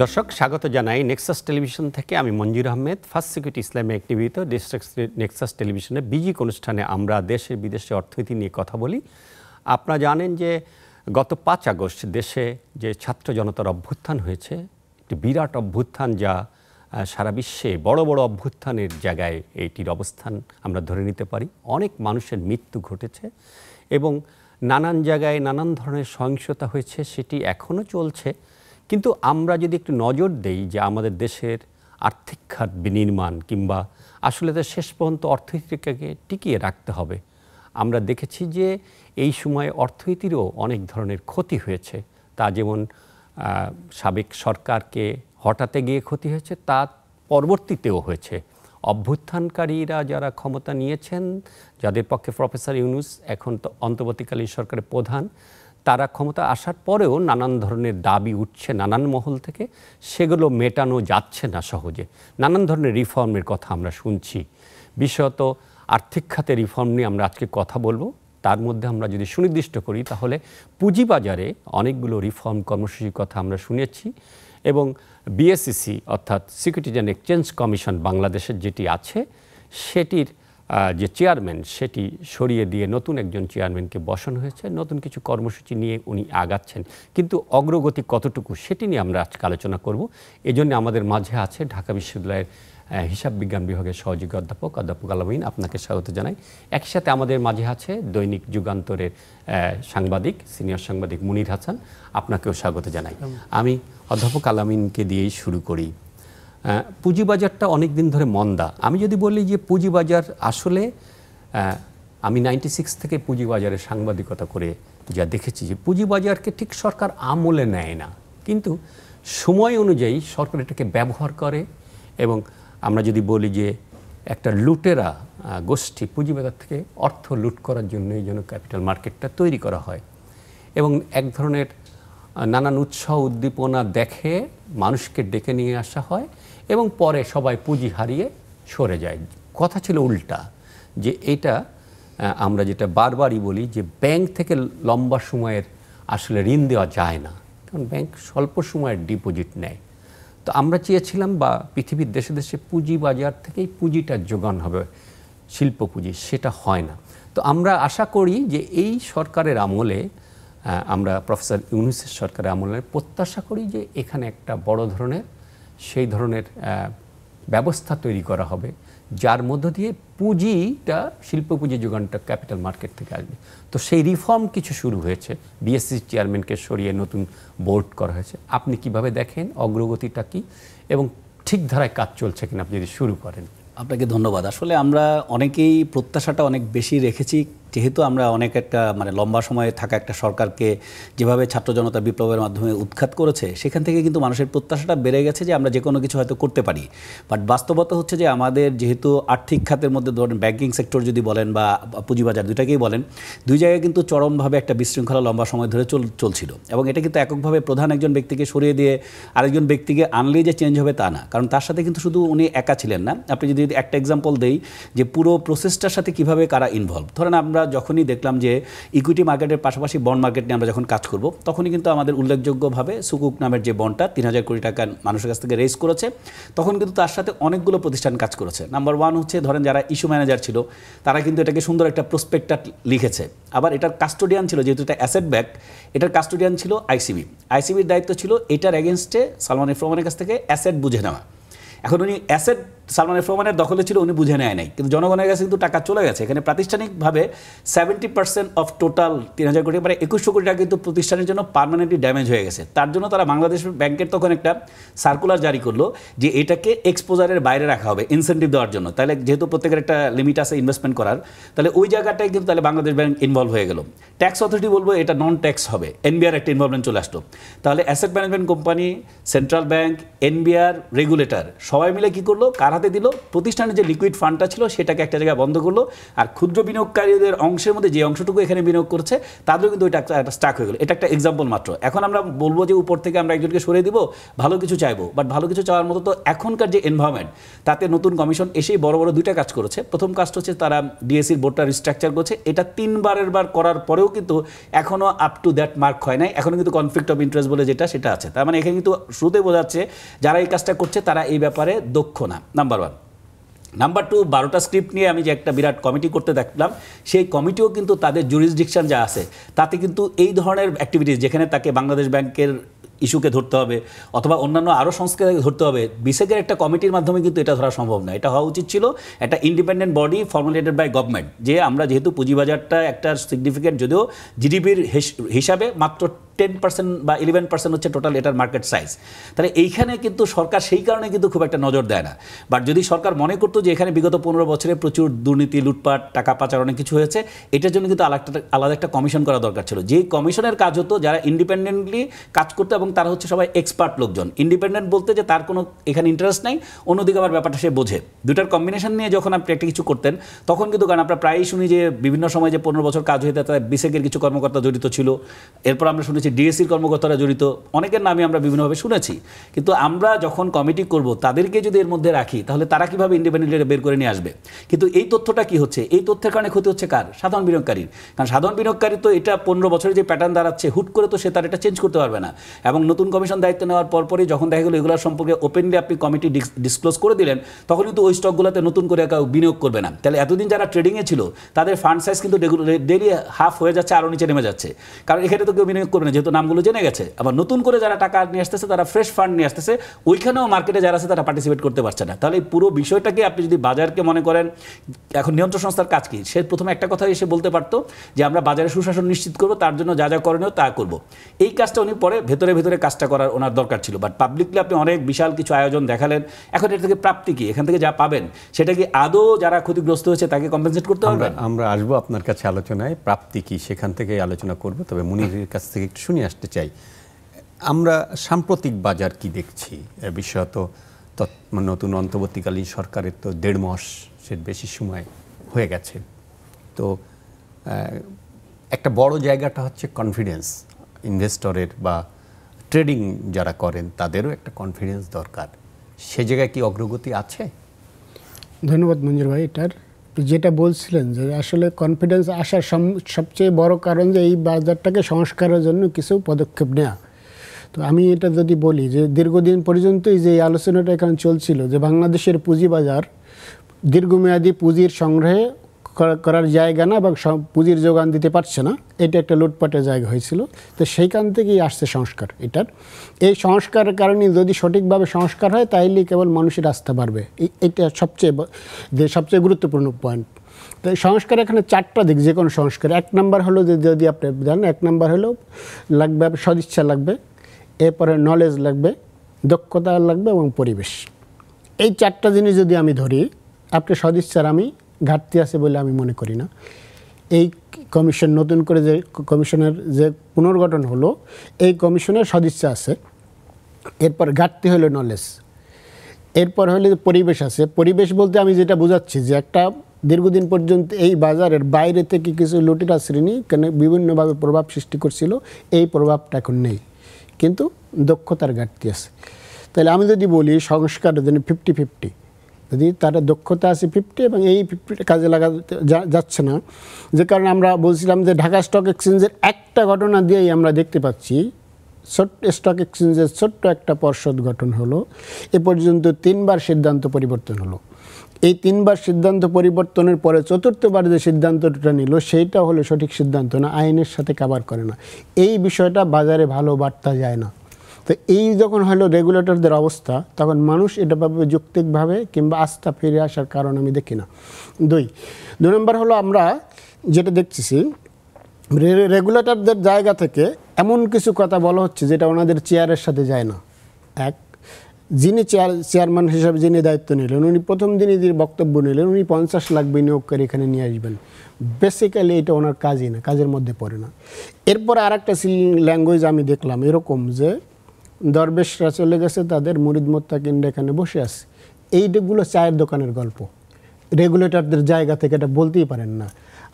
দর্শক স্বাগত জানাই নেক্সাস টেলিভিশন থেকে। আমি মঞ্জুর আহমেদ, ফার্স্ট সিকিউরিটি ইসলামী অ্যাক্টিভিটি ডিস্ট্রিক্ট নেক্সাস টেলিভিশনে বিজিক অনুষ্ঠানে আমরা দেশে বিদেশে অর্থনীতি নিয়ে কথা বলি। আপনারা জানেন যে গত 5 আগস্ট দেশে যে ছাত্র জনতার অভ্যুত্থান হয়েছে, একটি বিরাট অভ্যুত্থান, যা সারা বিশ্বে বড় বড় অভ্যুত্থানের জায়গায় এইটির অবস্থান আমরা ধরে নিতে পারি। অনেক মানুষের মৃত্যু ঘটেছে এবং নানান জায়গায় নানান ধরনের সহিংসতা হয়েছে, সেটি এখনও চলছে। কিন্তু আমরা যদি একটু নজর দেই যে আমাদের দেশের আর্থিক খাত বিনির্মাণ কিংবা আসলে তো শেষ পর্যন্ত অর্থনীতিকে টিকিয়ে রাখতে হবে, আমরা দেখেছি যে এই সময়ে অর্থনীতিরও অনেক ধরনের ক্ষতি হয়েছে। তা যেমন সাবেক সরকারকে হটাতে গিয়ে ক্ষতি হয়েছে, তা পরবর্তীতেও হয়েছে। অভ্যুত্থানকারীরা যারা ক্ষমতা নিয়েছেন, যাদের পক্ষে প্রফেসর ইউনূস এখন তো অন্তর্বর্তীকালীন সরকারের প্রধান, তারা ক্ষমতা আসার পরেও নানান ধরনের দাবি উঠছে নানান মহল থেকে, সেগুলো মেটানো যাচ্ছে না সহজে। নানান ধরনের রিফর্মের কথা আমরা শুনছি, বিশেষত আর্থিক খাতে রিফর্ম নিয়ে আমরা আজকে কথা বলবো। তার মধ্যে আমরা যদি সুনির্দিষ্ট করি তাহলে পুঁজিবাজারে অনেকগুলো রিফর্ম কর্মসূচির কথা আমরা শুনেছি এবং বিএসইসি অর্থাৎ সিকিউরিটিজ অ্যান্ড এক্সচেঞ্জ কমিশন বাংলাদেশের যেটি আছে, সেটির যে চেয়ারম্যান সেটি সরিয়ে দিয়ে নতুন একজন চেয়ারম্যানকে বসানো হয়েছে। নতুন কিছু কর্মসূচি নিয়ে উনি আগাচ্ছেন, কিন্তু অগ্রগতি কতটুকু সেটি নিয়ে আমরা আজকে আলোচনা করব। এজন্য আমাদের মাঝে আছে ঢাকা বিশ্ববিদ্যালয়ের হিসাব বিজ্ঞান বিভাগের সহযোগী অধ্যাপক আলামিন, আপনাকে স্বাগত জানাই। একই সাথে আমাদের মাঝে আছে দৈনিক যুগান্তরের সাংবাদিক, সিনিয়র সাংবাদিক মুনির হাসান, আপনাকেও স্বাগত জানাই। আমি অধ্যাপক আলামিনকে দিয়েই শুরু করি। পুঁজিবাজারটা অনেক দিন ধরে মন্দা। আমি যদি বলি যে পুঁজিবাজার আসলে, আমি 96 থেকে পুঁজিবাজারে সাংবাদিকতা করে যা দেখেছি যে পুঁজিবাজারকে ঠিক সরকার আমলে নেয় না, কিন্তু সময় অনুযায়ী সরকার এটাকে ব্যবহার করে। এবং আমরা যদি বলি যে একটা লুটেরা গোষ্ঠী পুঁজিবাজার থেকে অর্থ লুট করার জন্য এই জন্য ক্যাপিটাল মার্কেটটা তৈরি করা হয় এবং এক ধরনের নানান উৎসাহ উদ্দীপনা দেখে মানুষকে ডেকে নিয়ে আসা হয় এবং পরে সবাই পুঁজি হারিয়ে সরে যায়। কথা ছিল উল্টা, যে এটা আমরা যেটা বারবারই বলি যে ব্যাংক থেকে লম্বা সময়ের আসলে ঋণ দেওয়া যায় না, কারণ ব্যাংক স্বল্প সময়ের ডিপোজিট নেয়। তো আমরা চেয়েছিলাম বা পৃথিবীর দেশে দেশে পুঁজি বাজার থেকেই পুঁজিটা যোগান হবে, শিল্প পুঁজি, সেটা হয় না। তো আমরা আশা করি যে এই সরকারের আমলে, আমরা প্রফেসর ইউনূসের সরকারের আমলে প্রত্যাশা করি যে এখানে একটা বড় ধরনের সেই ধরনের ব্যবস্থা তৈরি করা হবে, যার মধ্য দিয়ে পুঁজিটা, শিল্প পুঁজি যোগানটা ক্যাপিটাল মার্কেট থেকে আসবে। তো সেই রিফর্ম কিছু শুরু হয়েছে, বিএসসি চেয়ারম্যানকে সরিয়ে নতুন বোর্ড করা হয়েছে। আপনি কিভাবে দেখেন, অগ্রগতিটা কি এবং ঠিক ধারায় কাজ চলছে কিনা, আপনি যদি শুরু করেন। আপনাকে ধন্যবাদ। আসলে আমরা অনেকেই প্রত্যাশাটা অনেক বেশি রেখেছি, যেহেতু আমরা অনেক একটা লম্বা সময়ে থাকা একটা সরকারকে যেভাবে ছাত্র জনতা বিপ্লবের মাধ্যমে উৎখাত করেছে, সেখান থেকে কিন্তু মানুষের প্রত্যাশাটা বেড়ে গেছে যে আমরা যে কোনো কিছু হয়তো করতে পারি। বাট বাস্তবতা হচ্ছে যে আমাদের যেহেতু আর্থিক খাতের মধ্যে ধরেন ব্যাংকিং সেক্টর যদি বলেন বা পুঁজিবাজার, দুটাকেই বলেন, দুই জায়গায় কিন্তু চরমভাবে একটা বিশৃঙ্খলা লম্বা সময় ধরে চলছিল এবং এটা কিন্তু এককভাবে প্রধান একজন ব্যক্তিকে সরিয়ে দিয়ে আরেকজন ব্যক্তিকে আনলেই যে চেঞ্জ হবে তা না, কারণ তার সাথে কিন্তু শুধু উনি একা ছিলেন না। আপনি যদি একটা এক্সাম্পল দেই যে পুরো প্রসেসটার সাথে কিভাবে কারা ইনভলভ, ধরেন আমরা যখনই দেখলাম যে ইকুইটি মার্কেটের পাশাপাশি বন্ড মার্কেট নিয়ে আমরা যখন কাজ করব, তখনই কিন্তু আমাদের উল্লেখযোগ্যভাবে সুকুক নামের যে বন্ডটা 3000 কোটি টাকা মানুষের কাছ থেকে রেজ করেছে, তখন কিন্তু তার সাথে অনেকগুলো প্রতিষ্ঠান কাজ করেছে। নাম্বার 1 হচ্ছে ধরেন যারা ইস্যু ম্যানেজার ছিল, তারা কিন্তু এটাকে সুন্দর একটা প্রসপেক্টাস লিখেছে। আবার এটার কাস্টোডিয়ান ছিল, যেহেতু এটা অ্যাসেট ব্যাক, এটার কাস্টোডিয়ান ছিল আইসিবির দায়িত্ব ছিল এটার এগেনস্টে সালমান এফ রহমানের কাছ থেকে অ্যাসেট বুঝে নেওয়া। এখন উনি অ্যাসেট সালমান এফ রহমানের দখলে ছিল, উনি বুঝে নেয় নাই, কিন্তু জনগণের কাছে কিন্তু টাকা চলে গেছে। এখানে প্রাতিষ্ঠানিকভাবে 70% অফ টোটাল 3000 কোটি, মানে 2100 কোটি টাকা কিন্তু প্রতিষ্ঠানের জন্য পার্মানেন্টলি ড্যামেজ হয়ে গেছে। তার জন্য তারা বাংলাদেশ ব্যাংকের তখন একটা সার্কুলার জারি করলো যে এটাকে এক্সপোজারের বাইরে রাখা হবে ইনসেন্টিভ দেওয়ার জন্য। তাহলে যেহেতু প্রত্যেকের একটা লিমিট আছে ইনভেস্টমেন্ট করার, তাহলে ওই জায়গাটায় কিন্তু তাহলে বাংলাদেশ ব্যাংক ইনভলভ হয়ে গেল। ট্যাক্স অথরিটি বলবো এটা নন ট্যাক্স হবে, এনবিআর একটা ইনভলভমেন্ট চলে আসলো। তাহলে asset management company, central bank, NBR, regulator সবাই মিলে কি করলো, কার হাতে দিল, প্রতিষ্ঠানের যে লিকুইড ফান্ডটা ছিল সেটাকে একটা জায়গায় বন্ধ করলো, আর ক্ষুদ্র বিনিয়োগকারীদের অংশের মধ্যে যে অংশটুকু এখানে বিনিয়োগ করছে তাদেরও কিন্তু ওইটা একটা স্টাক হয়ে গেল। এটা একটা এক্সাম্পল মাত্র। এখন আমরা বলবো যে উপর থেকে আমরা একজনকে সরিয়ে দিব, ভালো কিছু চাইবো, বাট ভালো কিছু চাওয়ার মতো তো এখনকার যে এনভায়রনমেন্ট, তাতে নতুন কমিশন এসেই বড় বড় দুইটা কাজ করেছে। প্রথম কাজটা হচ্ছে তারা ডিএসসির বোর্ডটা রিস্ট্রাকচার করছে। এটা 3 বার করার পরেও কিন্তু এখনও আপ টু দ্যাট মার্ক হয় নাই, এখনও কিন্তু কনফ্লিক্ট অফ ইন্টারেস্ট বলে যেটা সেটা আছে। তার মানে এখানে কিন্তু শুরুতে বোঝাচ্ছে যারা এই কাজটা করছে তারা এই ব্যাপারে দক্ষ না, নাম্বার 1। নাম্বার 2, 12টা স্ক্রিপ্ট নিয়ে আমি যে একটা বিরাট কমিটি করতে দেখলাম, সেই কমিটিও কিন্তু তাদের জুরিসডিকশন যা আছে তাতে কিন্তু এই ধরনের অ্যাক্টিভিটিস, যেখানে তাকে বাংলাদেশ ব্যাংকের ইস্যুকে ধরতে হবে অথবা অন্যান্য আরও সংস্কারকে ধরতে হবে, বিসেকের একটা কমিটির মাধ্যমে কিন্তু এটা ধরা সম্ভব না। এটা হওয়া উচিত ছিল একটা independent body formulated by government, যে আমরা যেহেতু পুঁজিবাজারটা একটা সিগনিফিকেন্ট, যদিও জিডিপির হিসাবে মাত্র 10% বা 11% হচ্ছে টোটাল এটার মার্কেট সাইজ, তাহলে এইখানে কিন্তু সরকার সেই কারণে কিন্তু খুব একটা নজর দেয় না। বাট যদি সরকার মনে করতো যে এখানে বিগত 15 বছরে প্রচুর দুর্নীতি, লুটপাট, টাকা পাচার অনেক কিছু হয়েছে, এটার জন্য কিন্তু আলাদা একটা কমিশন করা দরকার ছিল, যে কমিশনের কাজ হতো যারা ইন্ডিপেন্ডেন্টলি কাজ করতো এবং তারা হচ্ছে সবাই এক্সপার্ট লোকজন। ইন্ডিপেন্ডেন্ট বলতে যে তার কোনো এখানে ইন্টারেস্ট নাই, অন্যদিকে আবার ব্যাপারটা সে বোঝে। দুটার কম্বিনেশন নিয়ে যখন আপনি একটা কিছু করতেন তখন কিন্তু, কারণ আমরা প্রায়ই শুনি যে বিভিন্ন সময় যে 15 বছর কাজ হয়ে তাদের বিসেকের কিছু কর্মকর্তা জড়িত ছিল, এরপর আমরা শুনেছি ডিএসসির কর্মকর্তারা জড়িত, অনেকের নামই আমরা বিভিন্নভাবে শুনেছি। কিন্তু আমরা যখন কমিটি করব তাদেরকে যদি এর মধ্যে রাখি তাহলে তারা কীভাবে ইন্ডিপেন্ডেন্টলি বের করে নিয়ে আসবে? কিন্তু এই তথ্যটা কি হচ্ছে, এই তথ্যের কারণে ক্ষতি হচ্ছে কার? সাধারণ বিনিয়োগকারীর। কারণ সাধারণ বিনিয়োগকারী তো এটা 15 বছরে যে প্যাটার্ন দাঁড়াচ্ছে, হুট করে তো সে তার এটা চেঞ্জ করতে পারবে না। এবং নতুন কমিশন দায়িত্ব নেওয়ার পরপরই যখন দেখা গেলো এগুলোর সম্পর্কে ওপেনলি আপনি কমিটি ডিসক্লোজ করে দিলেন, তখন কিন্তু ওই স্টকগুলোতে নতুন করে কেউ বিনিয়োগ করবে না। তাহলে এতদিন যারা ট্রেডিংয়ে ছিল তাদের ফান্ড সাইজ কিন্তু ডেলি হাফ হয়ে যাচ্ছে, আরও নিচে নেমে যাচ্ছে, কারণ এখানে তো কেউ বিনিয়োগ করবে না যেহেতু নামগুলো জেনে গেছে। আবার নতুন করে যারা টাকা নিয়ে আসতেছে, তারা ফ্রেশ ফান্ড নিয়ে আসতেছে, ওইখানেও মার্কেটে যারা আছে তারা পার্টিসিপেট করতে পারছে না। তাহলে এই পুরো বিষয়টাকে আপনি যদি বাজারকে মনে করেন, এখন নিয়ন্ত্রণ সংস্থার কাজ কি? সে প্রথমে একটা কথা এসে বলতে পারতো যে আমরা বাজারে সুশাসন নিশ্চিত করব, তার জন্য যা যা করণীয় তা করব। এই কাজটা উনি পরে ভেতরে কাজটা করার ওনার দরকার ছিল। বাট পাবলিকলি আপনি অনেক বিশাল কিছু আয়োজন দেখালেন, এখন এর থেকে প্রাপ্তি কি? এখান থেকে যা পাবেন সেটা কি আদৌ যারা ক্ষতিগ্রস্ত হয়েছে তাকে কম্পেনসেট করতে পারবেন? আমরা আসবো আপনার কাছে আলোচনায়, প্রাপ্তি কি সেখান থেকে আলোচনা করব। তবে মুনিরের কাছ থেকে একটু শুনে আসতে চাই, আমরা সাম্প্রতিক বাজার কি দেখছি? বিশেষত নতুন অন্তর্বর্তীকালীন সরকারের তো 1.5 মাসের বেশি সময় হয়ে গেছে। তো একটা বড় জায়গাটা হচ্ছে কনফিডেন্স ইনভেস্টরের, বা ট্রেডিং যারা করেন তাদেরও একটা কনফিডেন্স দরকার। সে জায়গায় কি অগ্রগতি আছে? ধন্যবাদ মঞ্জুর ভাই। এটার যেটা বলছিলেন যে আসলে কনফিডেন্স আসার সবচেয়ে বড় কারণ যে এই বাজারটাকে সংস্কারের জন্য কিছু পদক্ষেপ নেওয়া। তো আমি এটা যদি বলি যে দীর্ঘদিন পর্যন্তই যে আলোচনাটা এখানে চলছিল যে বাংলাদেশের পুঁজিবাজার দীর্ঘমেয়াদী পুঁজির সংগ্রহে করার জায়গা না, এবং পুঁজির যোগান দিতে পারছে না, এটা একটা লুটপাটের জায়গা হয়েছিল। তো সেইখান থেকেই আসছে সংস্কার। এই সংস্কারের কারণে যদি সঠিকভাবে সংস্কার হয় তাইলেই কেবল মানুষের আস্থা বাড়বে। এটা সবচেয়ে গুরুত্বপূর্ণ পয়েন্ট। তো এই সংস্কার এখানে 4টা দিক, যে কোনো সংস্কার। 1 নম্বর হলো যে যদি আপনি জানেন, 1 নম্বর হলো লাগবে সদিচ্ছা লাগবে, এরপরে নলেজ লাগবে, দক্ষতা লাগবে এবং পরিবেশ। এই 4টা জিনিস যদি আমি ধরি, আপনি সদিচ্ছার আমি ঘাটতি আছে বলে আমি মনে করি না। এই কমিশন নতুন করে যে কমিশনের যে পুনর্গঠন হলো, এই কমিশনের সদিচ্ছা আছে। এরপর ঘাটতি হলো নলেজ। এরপর হলে পরিবেশ আছে। পরিবেশ বলতে আমি যেটা বোঝাচ্ছি যে একটা দীর্ঘদিন পর্যন্ত এই বাজারের বাইরে থেকে কিছু লুটেরা শ্রেণী কেন বিভিন্নভাবে প্রভাব সৃষ্টি করছিল, এই প্রভাবটা এখন নেই, কিন্তু দক্ষতার ঘাটতি আছে। তাহলে আমি যদি বলি সংস্কারের জন্য 50-50, যদি তার দক্ষতা আছে 50 এবং এই 50 কাজে লাগাতে যাচ্ছে না, যে কারণে আমরা বলছিলাম যে ঢাকা স্টক এক্সচেঞ্জের একটা ঘটনা দিয়েই আমরা দেখতে পাচ্ছি ছোট্ট স্টক এক্সচেঞ্জের ছোট্ট একটা পর্ষদ গঠন হলো, এ পর্যন্ত 3বার সিদ্ধান্ত পরিবর্তন হলো। এই 3বার সিদ্ধান্ত পরিবর্তনের পরে 4র্থবার যে সিদ্ধান্তটা নিল সেইটা হলো সঠিক সিদ্ধান্ত না, আইনের সাথে কাভার করে না। এই বিষয়টা বাজারে ভালো বার্তা যায় না। তো এই যখন হলো রেগুলেটরদের অবস্থা, তখন মানুষ এটা ভাবে যৌক্তিকভাবে কিংবা আস্থা ফিরে আসার কারণ আমি দেখি না। 2 নম্বর হলো আমরা যেটা দেখতেছি, রেগুলেটরদের জায়গা থেকে এমন কিছু কথা বলা হচ্ছে যেটা ওনাদের চেয়ারের সাথে যায় না। যিনি চেয়ারম্যান হিসাবে যিনি দায়িত্ব নিলেন, উনি প্রথম দিনই যে বক্তব্য নিলেন, উনি 50 লাখ বিনিয়োগকারী এখানে নিয়ে আসবেন। বেসিক্যালি এটা ওনার কাজই না, কাজের মধ্যে পড়ে না। এরপর আর একটা ল্যাঙ্গুয়েজ আমি দেখলাম এরকম যে দরবেশরা চলে গেছে, তাদের মুরিদ মোত্তাকিনরা এখানে বসে আছে। এইগুলো চায়ের দোকানের গল্প। রেগুলেটরদের জায়গা থেকে এটা বলতেই পারেন না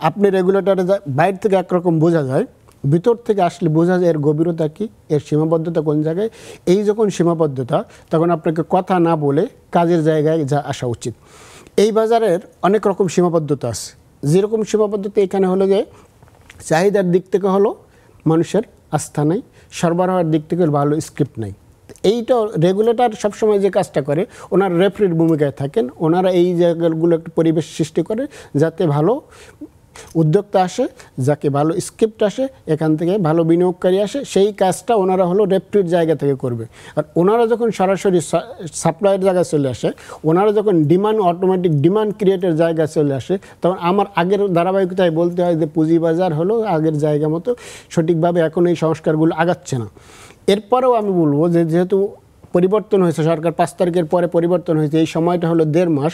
আপনি। রেগুলেটরে বাইরে থেকে একরকম বোঝা যায়, ভিতর থেকে আসলে বোঝা যায় এর গভীরতা কী, এর সীমাবদ্ধতা কোন জায়গায়। এই যখন সীমাবদ্ধতা, তখন আপনাকে কথা না বলে কাজের জায়গায় যা আসা উচিত। এই বাজারের অনেক রকম সীমাবদ্ধতা আছে। যেরকম সীমাবদ্ধতা এখানে হলো যে চাহিদার দিক থেকে হলো মানুষের আস্থা নেই, সরবরাহের দিক থেকে ভালো স্ক্রিপ্ট নেই। এইটা রেগুলেটর সবসময় যে কাজটা করে, ওনারা রেফারির ভূমিকায় থাকেন। ওনারা এই জায়গাগুলো একটা পরিবেশ সৃষ্টি করে যাতে ভালো উদ্যোক্তা আসে, যাকে ভালো স্ক্রিপ্ট আসে, এখান থেকে ভালো বিনিয়োগকারী আসে। সেই কাজটা ওনারা হলো রেফারির জায়গা থেকে করবে। আর ওনারা যখন সরাসরি সাপ্লাইয়ের জায়গায় চলে আসে, ওনারা যখন ডিমান্ড অটোমেটিক ডিমান্ড ক্রিয়েটের জায়গায় চলে আসে, তখন আমার আগের ধারাবাহিকতায় বলতে হয় যে পুঁজিবাজার হলো আগের জায়গা মতো সঠিকভাবে এখন এই সংস্কারগুলো আগাচ্ছে না। এরপরেও আমি বলবো যে যেহেতু পরিবর্তন হয়েছে, সরকার 5 তারিখের পরে পরিবর্তন হয়েছে, এই সময়টা হলো 1.5 মাস,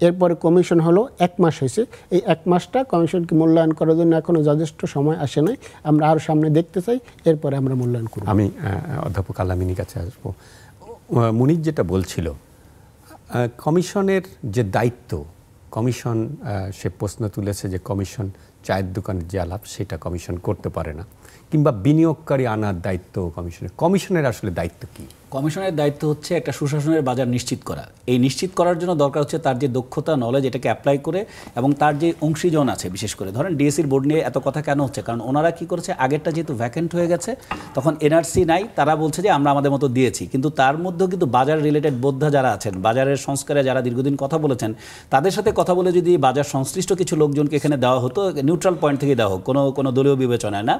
এরপরে কমিশন হলো 1 মাস হয়েছে। এই 1 মাসটা কমিশনকে মূল্যায়ন করার জন্য এখনও যথেষ্ট সময় আসে নাই। আমরা আরও সামনে দেখতে চাই, এরপরে আমরা মূল্যায়ন করব। আমি অধ্যাপক আল-আমিনের কাছে আসবো। মুনির যেটা বলছিল, কমিশনের যে দায়িত্ব, কমিশন সে প্রশ্ন তুলেছে যে কমিশন চায়ের দোকানের যে আলাপ সেটা কমিশন করতে পারে না, কিংবা বিনিয়োগকারী আনার দায়িত্ব কমিশনের আসলে দায়িত্ব কি? কমিশনের দায়িত্ব হচ্ছে একটা সুশাসনের বাজার নিশ্চিত করা। এই নিশ্চিত করার জন্য দরকার হচ্ছে তার যে দক্ষতা, নলেজ, এটাকে অ্যাপ্লাই করে, এবং তার যে অংশীজন আছে, বিশেষ করে ধরেন ডিএসসির বোর্ড নিয়ে এত কথা কেন হচ্ছে, কারণ ওনারা কি করেছে, আগেরটা যেহেতু ভ্যাকেন্ট হয়ে গেছে, তখন এনআরসি নাই, তারা বলছে যে আমরা আমাদের মতো দিয়েছি। কিন্তু তার মধ্যেও কিন্তু বাজার রিলেটেড বোদ্ধা যারা আছেন, বাজারের সংস্কারে যারা দীর্ঘদিন কথা বলেছেন, তাদের সাথে কথা বলে যদি বাজার সংশ্লিষ্ট কিছু লোকজনকে এখানে দেওয়া হতো, নিউট্রাল পয়েন্ট থেকে দেওয়া হোক, কোনো দলীয় বিবেচনায় না,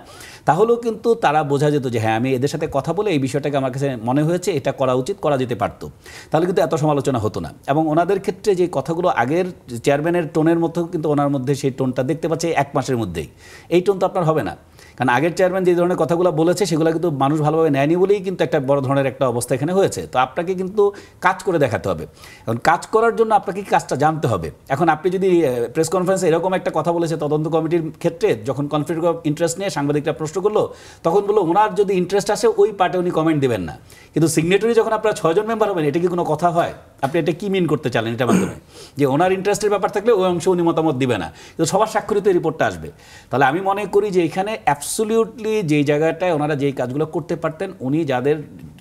তাহলেও কিন্তু তারা বোঝা যেত যে হ্যাঁ, আমি এদের সাথে কথা বলে এই বিষয়টাকে আমার কাছে মনে হয়েছে এটা করা উচিত, করা যেতে পারত, তাহলে কিন্তু এত সমালোচনা হতো না। এবং ওনাদের ক্ষেত্রে যে কথাগুলো আগের চেয়ারম্যানের টোনের মতো, কিন্তু ওনার মধ্যে সেই টোনটা দেখতে পাচ্ছে 1 মাসের মধ্যেই। এই টোন তো আপনার হবে না, কারণ আগের চেয়ারম্যান যে ধরনের কথাগুলো বলেছে সেগুলো কিন্তু মানুষ ভালোভাবে নেয়নি বলেই কিন্তু একটা বড় ধরনের একটা অবস্থা এখানে হয়েছে। তো আপনাকে কিন্তু কাজ করে দেখাতে হবে। এখন কাজ করার জন্য আপনাকে কাজটা জানতে হবে। এখন আপনি যদি প্রেস কনফারেন্সে এরকম একটা কথা বলেছে তদন্ত কমিটির ক্ষেত্রে, যখন কনফ্লিক্ট অফ ইন্টারেস্ট নিয়ে সাংবাদিকরা প্রশ্ন করলো, তখন বললো ওনার যদি ইন্টারেস্ট আসে ওই পার্টে উনি কমেন্ট দেবেন না। কিন্তু সিগনেটরি যখন আপনারা 6 জন মেম্বার হবেন, এটা কি কোনো কথা হয়? আপনি এটা কি মিন করতে চান এটার মাধ্যমে? যে ওনার ইন্টারেস্টের ব্যাপার থাকলে ওই অংশ উনি মতামত দিবে না, কিন্তু সবার স্বাক্ষরিত এই রিপোর্টটা আসবে। তাহলে আমি মনে করি যে এখানে অ্যাবসলিউটলি যেই জায়গাটায় ওনারা যেই কাজগুলো করতে পারতেন, উনি যাদের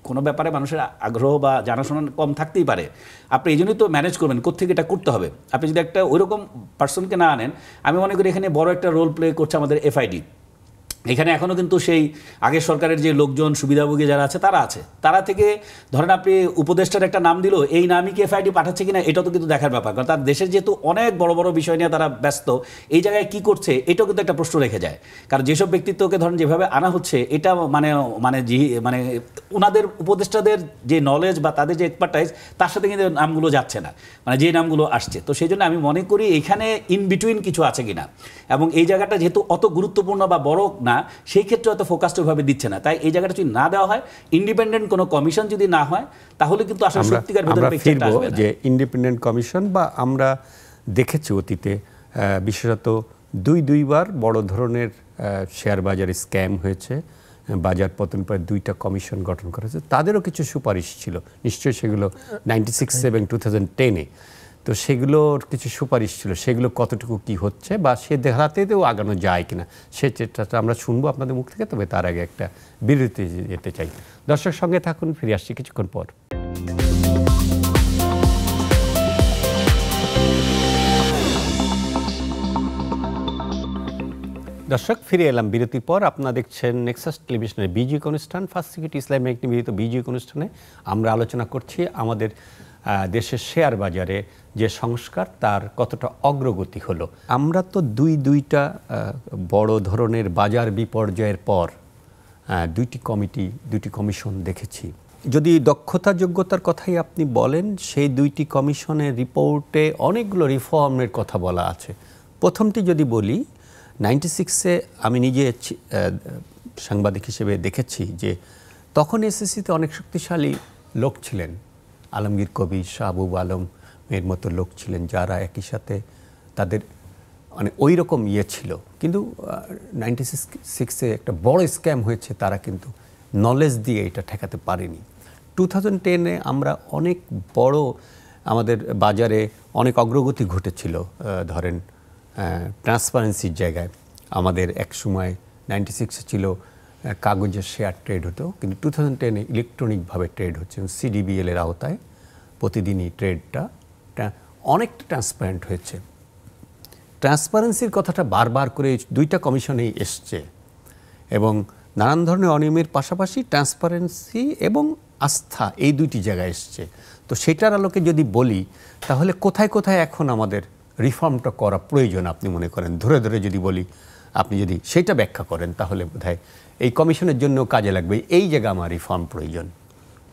কোনো ব্যাপারে মানুষের আগ্রহ বা জানাশোনা কম থাকতেই পারে, আপনি এই জন্যই তো ম্যানেজ করবেন কোত্থেকে এটা করতে হবে। আপনি যদি একটা ওইরকম পার্সনকে না আনেন, আমি মনে করি এখানে বড় একটা রোল প্লে করছে আমাদের এফআইডি। এখানে এখনও কিন্তু সেই আগের সরকারের যে লোকজন সুবিধাভোগী যারা আছে তারা আছে, তারা থেকে ধরেন আপনি উপদেষ্টার একটা নাম দিল, এই নামই কি এফআইডি পাঠাচ্ছে কিনা এটাও তো কিন্তু দেখার ব্যাপার, কারণ তার দেশের যেহেতু অনেক বড় বড় বিষয় নিয়ে তারা ব্যস্ত, এই জায়গায় কি করছে এটাও কিন্তু একটা প্রশ্ন রেখে যায়। কারণ যেসব ব্যক্তিত্বকে ধরেন যেভাবে আনা হচ্ছে, এটা মানে ওনাদের উপদেষ্টাদের যে নলেজ বা তাদের যে এক্সপার্টাইজ, তার সাথে কিন্তু নামগুলো যাচ্ছে না, মানে যে নামগুলো আসছে। তো সেই জন্য আমি মনে করি এখানে ইন বিটুইন কিছু আছে কিনা, এবং এই জায়গাটা যেহেতু অত গুরুত্বপূর্ণ বা বড় না, সেই ক্ষেত্রে হয়তো ফোকাসটা ওইভাবে দিচ্ছে না। তাই এই জায়গাটা যদি না দেওয়া হয়, ইন্ডিপেন্ডেন্ট কোনো কমিশন যদি না হয়, তাহলে কিন্তু আসলে সত্যিকার ভিতরে পিকচারটা আসবে না। যে ইন্ডিপেন্ডেন্ট কমিশন, বা আমরা দেখেছি অতীতে বিশেষত দুইবার বড় ধরনের শেয়ার বাজারে স্ক্যাম হয়েছে, বাজার পতন প্রায় 2টা কমিশন গঠন করা হয়েছে, তাদেরও কিছু সুপারিশ ছিল, নিশ্চয়ই সেগুলো 96 এবং 2010-এ। তো সেগুলোর কিছু সুপারিশ ছিল, সেগুলো কতটুকু কি হচ্ছে বা সে দেখাতেও আগানো যায় কিনা, সে চেষ্টাটা আমরা শুনবো আপনাদের মুখ থেকে। তবে তার আগে একটা বিরতি যেতে চাই। দর্শক সঙ্গে থাকুন, ফিরে আসছি কিছুক্ষণ পর। দর্শক, ফিরে এলাম বিরতির পর। আপনারা দেখছেন নেক্সাস টেলিভিশনের বিজিক অনুষ্ঠান, ফার্স্ট সিকিউরিটি ইসলামিক একটি নিবেদিত বিজিক অনুষ্ঠানে আমরা আলোচনা করছি আমাদের দেশের শেয়ার বাজারে যে সংস্কার, তার কতটা অগ্রগতি হলো। আমরা তো দুইটা বড় ধরনের বাজার বিপর্যয়ের পর 2টি কমিশন দেখেছি। যদি দক্ষতা যোগ্যতার কথাই আপনি বলেন, সেই 2টি কমিশনের রিপোর্টে অনেকগুলো রিফর্মের কথা বলা আছে। প্রথমটি যদি বলি, 96-এ আমি নিজে সাংবাদিক হিসেবে দেখেছি যে তখন এসএসসিতে অনেক শক্তিশালী লোক ছিলেন, আলমগীর কবির, শাহবুব আলমের মতো লোক ছিলেন, যারা একই সাথে তাদের মানে ওই রকম ছিল। কিন্তু 96-এ একটা বড় স্ক্যাম হয়েছে, তারা কিন্তু নলেজ দিয়ে এটা ঠেকাতে পারিনি। 2010-এ আমরা অনেক বড় আমাদের বাজারে অনেক অগ্রগতি ঘটেছিল, ধরেন ট্রান্সপারেন্সির জায়গায় আমাদের এক সময় 96-এ ছিল কাগজের শেয়ার ট্রেড হতো, কিন্তু 2010-এ ইলেকট্রনিকভাবে ট্রেড হচ্ছে CDBL-এর আওতায় প্রতিদিনই ট্রেডটা অনেকটা ট্রান্সপারেন্ট হয়েছে। ট্রান্সপারেন্সির কথাটা বারবার করে দুইটা কমিশনেই এসছে এবং নানান ধরনের অনিয়মের পাশাপাশি ট্রান্সপারেন্সি এবং আস্থা এই দুইটি জায়গায় এসছে। তো সেটার আলোকে যদি বলি তাহলে কোথায় কোথায় এখন আমাদের রিফর্মটা করা প্রয়োজন আপনি মনে করেন, ধরে ধরে যদি বলি আপনি যদি সেটা ব্যাখ্যা করেন তাহলে বোধহয় এই কমিশনের জন্য কাজে লাগবে, এই জায়গায় আমার রিফর্ম প্রয়োজন।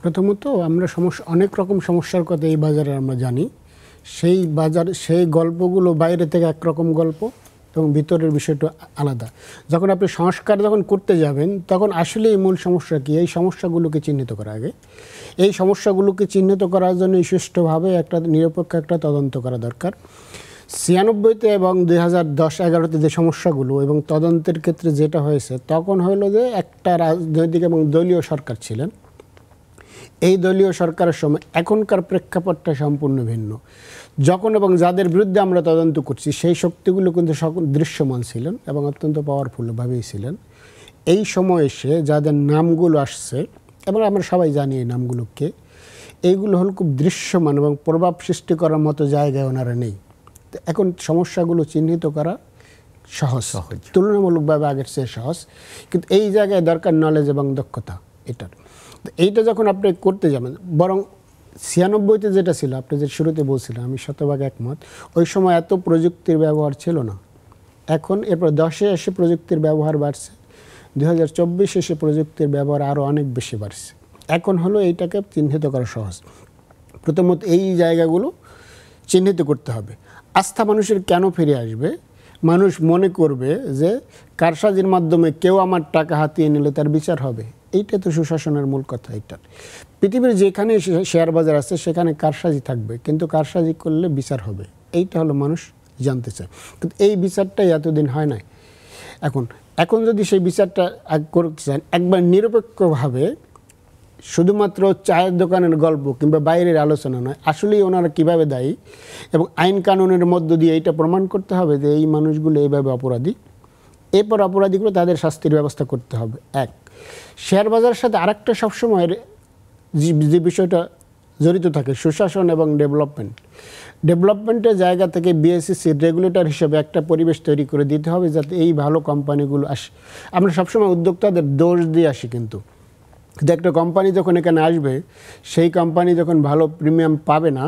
প্রথমত আমরা অনেক রকম সমস্যার কথা এই বাজারে আমরা জানি, সেই বাজার সেই গল্পগুলো বাইরে থেকে একরকম গল্প এবং ভিতরের বিষয়টা আলাদা। যখন আপনি সংস্কার যখন করতে যাবেন তখন আসলে এই মূল সমস্যা কী, এই সমস্যাগুলোকে চিহ্নিত করা আগে। এই সমস্যাগুলোকে চিহ্নিত করার জন্য সুষ্ঠুভাবে একটা নিরপেক্ষ একটা তদন্ত করা দরকার। 96-তে এবং 2010-11-তে যে সমস্যাগুলো এবং তদন্তের ক্ষেত্রে যেটা হয়েছে, তখন হলো যে একটা রাজনৈতিক এবং দলীয় সরকার ছিলেন। এই দলীয় সরকারের সময় এখনকার প্রেক্ষাপটটা সম্পূর্ণ ভিন্ন। যখন এবং যাদের বিরুদ্ধে আমরা তদন্ত করছি সেই শক্তিগুলো কিন্তু দৃশ্যমান ছিলেন এবং অত্যন্ত পাওয়ারফুলভাবেই ছিলেন। এই সময় এসে যাদের নামগুলো আসছে এবং আমরা সবাই জানি এই নামগুলোকে, এইগুলো হল খুব দৃশ্যমান এবং প্রভাব সৃষ্টি করার মতো জায়গায় ওনারা নেই। তো এখন সমস্যাগুলো চিহ্নিত করা সহজ, তুলনামূলকভাবে আগের চেয়ে সহজ, কিন্তু এই জায়গায় দরকার নলেজ এবং দক্ষতা এটার। এইটা যখন আপনি করতে যাবেন, বরং 96-তে যেটা ছিল আপনি যে শুরুতে বলছিলেন, আমি শতভাগ একমত, ওই সময় এত প্রযুক্তির ব্যবহার ছিল না। এখন এরপর 10-এ এসে প্রযুক্তির ব্যবহার বাড়ছে, 2024 এসে প্রযুক্তির ব্যবহার আরও অনেক বেশি বাড়ছে। এখন হলো এইটাকে চিহ্নিত করা সহজ। প্রথমত এই জায়গাগুলো চিহ্নিত করতে হবে। আস্থা মানুষের কেন ফিরে আসবে? মানুষ মনে করবে যে কারসাজির মাধ্যমে কেউ আমার টাকা হাতিয়ে নিলে তার বিচার হবে। এইটা তো সুশাসনের মূল কথা। এইটার পৃথিবীর যেখানে শেয়ার বাজার আছে সেখানে কারসাজি থাকবে, কিন্তু কারসাজি করলে বিচার হবে, এইটা হলো মানুষ জানতে চায়। কিন্তু এই বিচারটাই এতদিন হয় নাই। এখন যদি সেই বিচারটা করতে চান একবার নিরপেক্ষভাবে, শুধুমাত্র চায়ের দোকানের গল্প কিংবা বাইরের আলোচনা নয়, আসলেই ওনারা কীভাবে দায়ী এবং আইন কানুনের মধ্য দিয়ে এইটা প্রমাণ করতে হবে যে এই মানুষগুলো এইভাবে অপরাধী, এরপর অপরাধীগুলো তাদের শাস্তির ব্যবস্থা করতে হবে। শেয়ার বাজারের সাথে আরেকটা সবসময় যে বিষয়টা জড়িত থাকে, সুশাসন এবং ডেভেলপমেন্টের জায়গা থেকে বিএসইসি রেগুলেটর হিসেবে একটা পরিবেশ তৈরি করে দিতে হবে যাতে এই ভালো কোম্পানিগুলো আসে। আমরা সবসময় উদ্যোক্তাদের দোষ দিয়ে আসি, কিন্তু একটা কোম্পানি যখন এখানে আসবে, সেই কোম্পানি যখন ভালো প্রিমিয়াম পাবে না,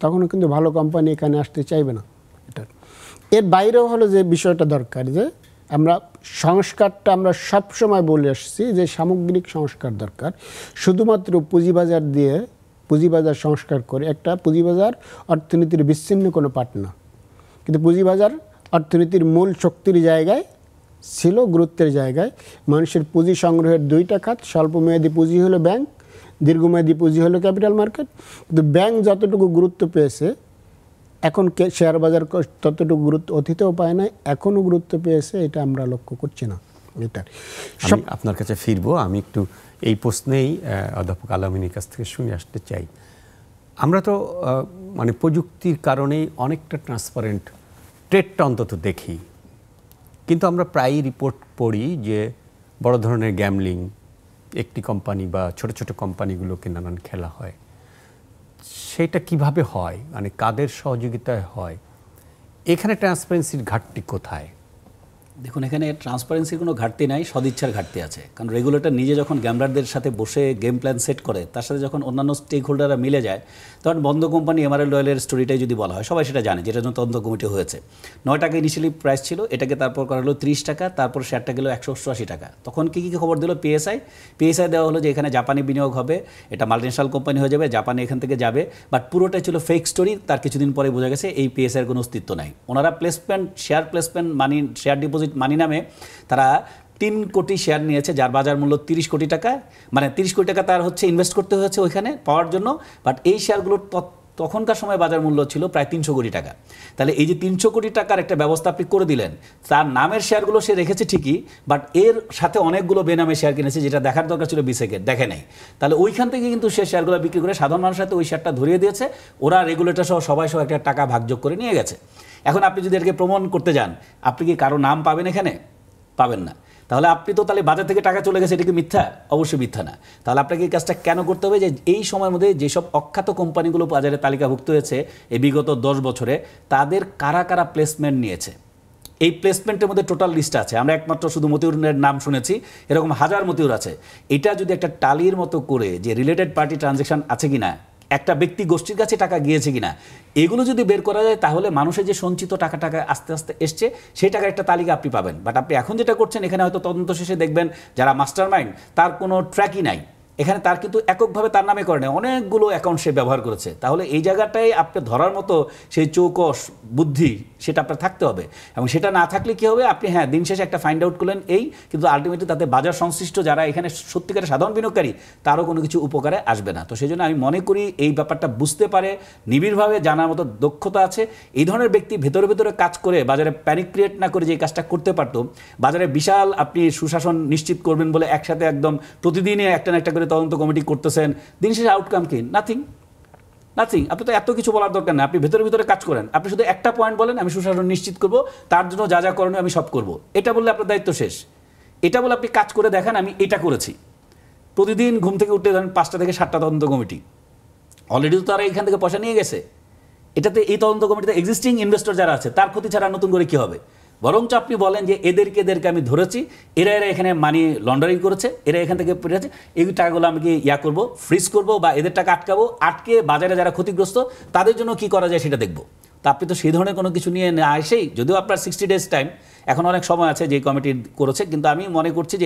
তখনও কিন্তু ভালো কোম্পানি এখানে আসতে চাইবে না। এর বাইরেও হলো যে বিষয়টা দরকার, যে আমরা সংস্কারটা আমরা সবসময় বলে আসছি যে সামগ্রিক সংস্কার দরকার। শুধুমাত্র পুঁজিবাজার দিয়ে পুঁজিবাজার সংস্কার করে, একটা পুঁজিবাজার অর্থনীতির বিচ্ছিন্ন কোনো পার্ট না, কিন্তু পুঁজিবাজার অর্থনীতির মূল শক্তির জায়গায় ছিল, গুরুত্বের জায়গায়। মানুষের পুঁজি সংগ্রহের দুইটা খাত, স্বল্পমেয়াদী পুঁজি হলো ব্যাংক, দীর্ঘমেয়াদী পুঁজি হলো ক্যাপিটাল মার্কেট। কিন্তু ব্যাংক যতটুকু গুরুত্ব পেয়েছে, এখন শেয়ার বাজার ততটুকু গুরুত্ব অতীতেও পায় না, এখনও গুরুত্ব পেয়েছে, এটা আমরা লক্ষ্য করছি না। এটা আপনার কাছে ফিরবো, আমি একটু এই প্রশ্নেই অধ্যাপক আল-আমিনের কাছ থেকে শুনে আসতে চাই। আমরা তো মানে প্রযুক্তির কারণেই অনেকটা ট্রান্সপারেন্ট ট্রেডটা অন্তত দেখি, কিন্তু আমরা প্রায়ই রিপোর্ট পড়ি যে বড় ধরনের গ্যামলিং, একটি কোম্পানি বা ছোট ছোট কোম্পানিগুলোকে নানান খেলা হয়। সেটা কিভাবে হয়, মানে কাদের সহযোগিতায় হয়? এখানে ট্রান্সপারেন্সির ঘাটতি কোথায়? দেখুন, এখানে ট্রান্সপারেন্সির কোনো ঘাটতি নাই, সদিচ্ছার ঘাটতি আছে। কারণ রেগুলেটর নিজে যখন গ্যামলারদের সাথে বসে গেম প্ল্যান সেট করে, তার সাথে যখন অন্যান্য স্টেক হোল্ডাররা মিলে যায়, তখন বন্ধ কোম্পানি এমআরএল অয়েলের স্টোরিটাই যদি বলা হয়, সবাই সেটা জানে, যেটার জন্য তদন্ত কমিটি হয়েছে। 9 টাকা ইনিশিয়ালি প্রাইস ছিল, এটাকে তারপর করা হলো 30 টাকা, তারপর শেয়ারটা গেল 188 টাকা। তখন কী খবর দিল? পিএসআই দেওয়া হলো যে এখানে জাপানি বিনিয়োগ হবে, এটা মাল্টিন্যাশনাল কোম্পানি হয়ে যাবে, জাপানি এখান থেকে যাবে। বাট পুরোটাই ছিল ফেক স্টোরি। তার কিছুদিন পরে বোঝা গেছে এই পিএসআইয়ের কোনো অস্তিত্ব নাই। ওনারা শেয়ার প্লেসমেন্ট মানি, শেয়ার ডিপোজিট মানি নামে তারা 3 কোটি শেয়ার নিয়েছে, যার বাজার মূল্য 30 কোটি টাকা। মানে 30 কোটি টাকা তার ইনভেস্ট করতে হয়েছে ওইখানে পাওয়ার জন্য। বাট এই শেয়ারগুলোর তখনকার সময় বাজার মূল্য ছিল প্রায় 300 কোটি টাকা। তাহলে এই যে 300 কোটি টাকার একটা ব্যবস্থা আপনি করে দিলেন, তার নামের শেয়ারগুলো সে রেখেছে ঠিকই, বাট এর সাথে অনেকগুলো বেনামে শেয়ার কিনেছে, যেটা দেখার দরকার ছিল বিসেকের, দেখে নাই। তাহলে ওইখান থেকে কিন্তু সে শেয়ারগুলো বিক্রি করে সাধারণ মানুষের সাথে ওই শেয়ারটা ধরিয়ে দিয়েছে, ওরা রেগুলেটর সহ সবাই একটা টাকা ভাগযোগ করে নিয়ে গেছে। এখন আপনি যদি এটাকে প্রমাণ করতে যান, আপনি কি কারো নাম পাবেন এখানে? পাবেন না। তাহলে আপনি তো তাহলে বাজার থেকে টাকা চলে গেছে, এটা কি মিথ্যা? অবশ্যই মিথ্যা না। তাহলে আপনাকে এই কাজটা কেন করতে হবে যে এই সময়ের মধ্যে যেসব অখ্যাত কোম্পানিগুলো বাজারে তালিকাভুক্ত হয়েছে এই বিগত 10 বছরে, তাদের কারা কারা প্লেসমেন্ট নিয়েছে, এই প্লেসমেন্টের মধ্যে টোটাল লিস্ট আছে। আমরা একমাত্র শুধু মতিউরের নাম শুনেছি, এরকম হাজার মতিউর আছে। এটা যদি একটা টালির মতো করে যে রিলেটেড পার্টি ট্রানজ্যাকশন আছে কিনা, একটা ব্যক্তি গোষ্ঠীর কাছে টাকা গিয়েছে কিনা, এগুলো যদি বের করা যায়, তাহলে মানুষের যে সঞ্চিত টাকা আস্তে আস্তে এসছে, সেই টাকার একটা তালিকা আপনি পাবেন। বাট আপনি এখন যেটা করছেন, এখানে হয়তো তদন্ত শেষে দেখবেন যারা মাস্টার মাইন্ড, তার কোনো ট্র্যাকই নাই। এখানে তার কিন্তু এককভাবে তার নামে করে না, অনেকগুলো অ্যাকাউন্ট সে ব্যবহার করেছে। তাহলে এই জায়গাটায় আপনি ধরার মতো সেই চৌকস বুদ্ধি সেটা আপনার থাকতে হবে, এবং সেটা না থাকলে কী হবে, আপনি হ্যাঁ দিন শেষে একটা ফাইন্ড আউট করলেন এই, কিন্তু আলটিমেটলি তাতে বাজার সংশ্লিষ্ট যারা এখানে সত্যিকারের সাধারণ বিনিয়োগকারী, তারও কোনো কিছু উপকারে আসবে না। তো সেই জন্য আমি মনে করি এই ব্যাপারটা বুঝতে পারে, নিবিড়ভাবে জানার মতো দক্ষতা আছে, এই ধরনের ব্যক্তি ভেতরে ভেতরে কাজ করে বাজারে প্যানিক ক্রিয়েট না করে যে কাজটা করতে পারতো, বাজারে বিশাল আপনি সুশাসন নিশ্চিত করবেন বলে একসাথে একদম প্রতিদিনে একটা না একটা করে তদন্ত কমিটি করতেছেন, দিন শেষে আউটকাম কি? নাথিং। আপনি তো এত কিছু বলার দরকার নেই, আপনি ভেতরে ভিতরে কাজ করেন, আপনি শুধু একটা পয়েন্ট বলেন আমি সুশাসন নিশ্চিত করব, তার জন্য যা যা করণীয় আমি সব করব, এটা বললে আপনার দায়িত্ব শেষ। এটা বলে আপনি কাজ করে দেখান আমি এটা করেছি। প্রতিদিন ঘুম থেকে উঠতে ধরেন 5টা থেকে 7টা তদন্ত কমিটি, অলরেডি তো তারা এখান থেকে পয়সা নিয়ে গেছে। এটাতে এই তদন্ত কমিটিতে এক্সিস্টিং ইনভেস্টর যারা আছে তার ক্ষতি ছাড়া নতুন করে কি হবে? বরঞ্চ আপনি বলেন যে এদেরকে আমি ধরেছি, এরা এখানে মানি লন্ডারিং করেছে, এরা এখান থেকে পেরেছে, এই টাকাগুলো আমি কি করবো, ফ্রিজ করবো, বা এদের টাকা আটকাবো, আটকে বাজারে যারা ক্ষতিগ্রস্ত তাদের জন্য কি করা যায় সেটা দেখবো। তা আপনি তো সেই ধরনের কোনো কিছু নিয়ে না এসেই, যদিও আপনার 60 days টাইম, এখন অনেক সময় আছে যে কমিটি করেছে, কিন্তু আমি মনে করছি যে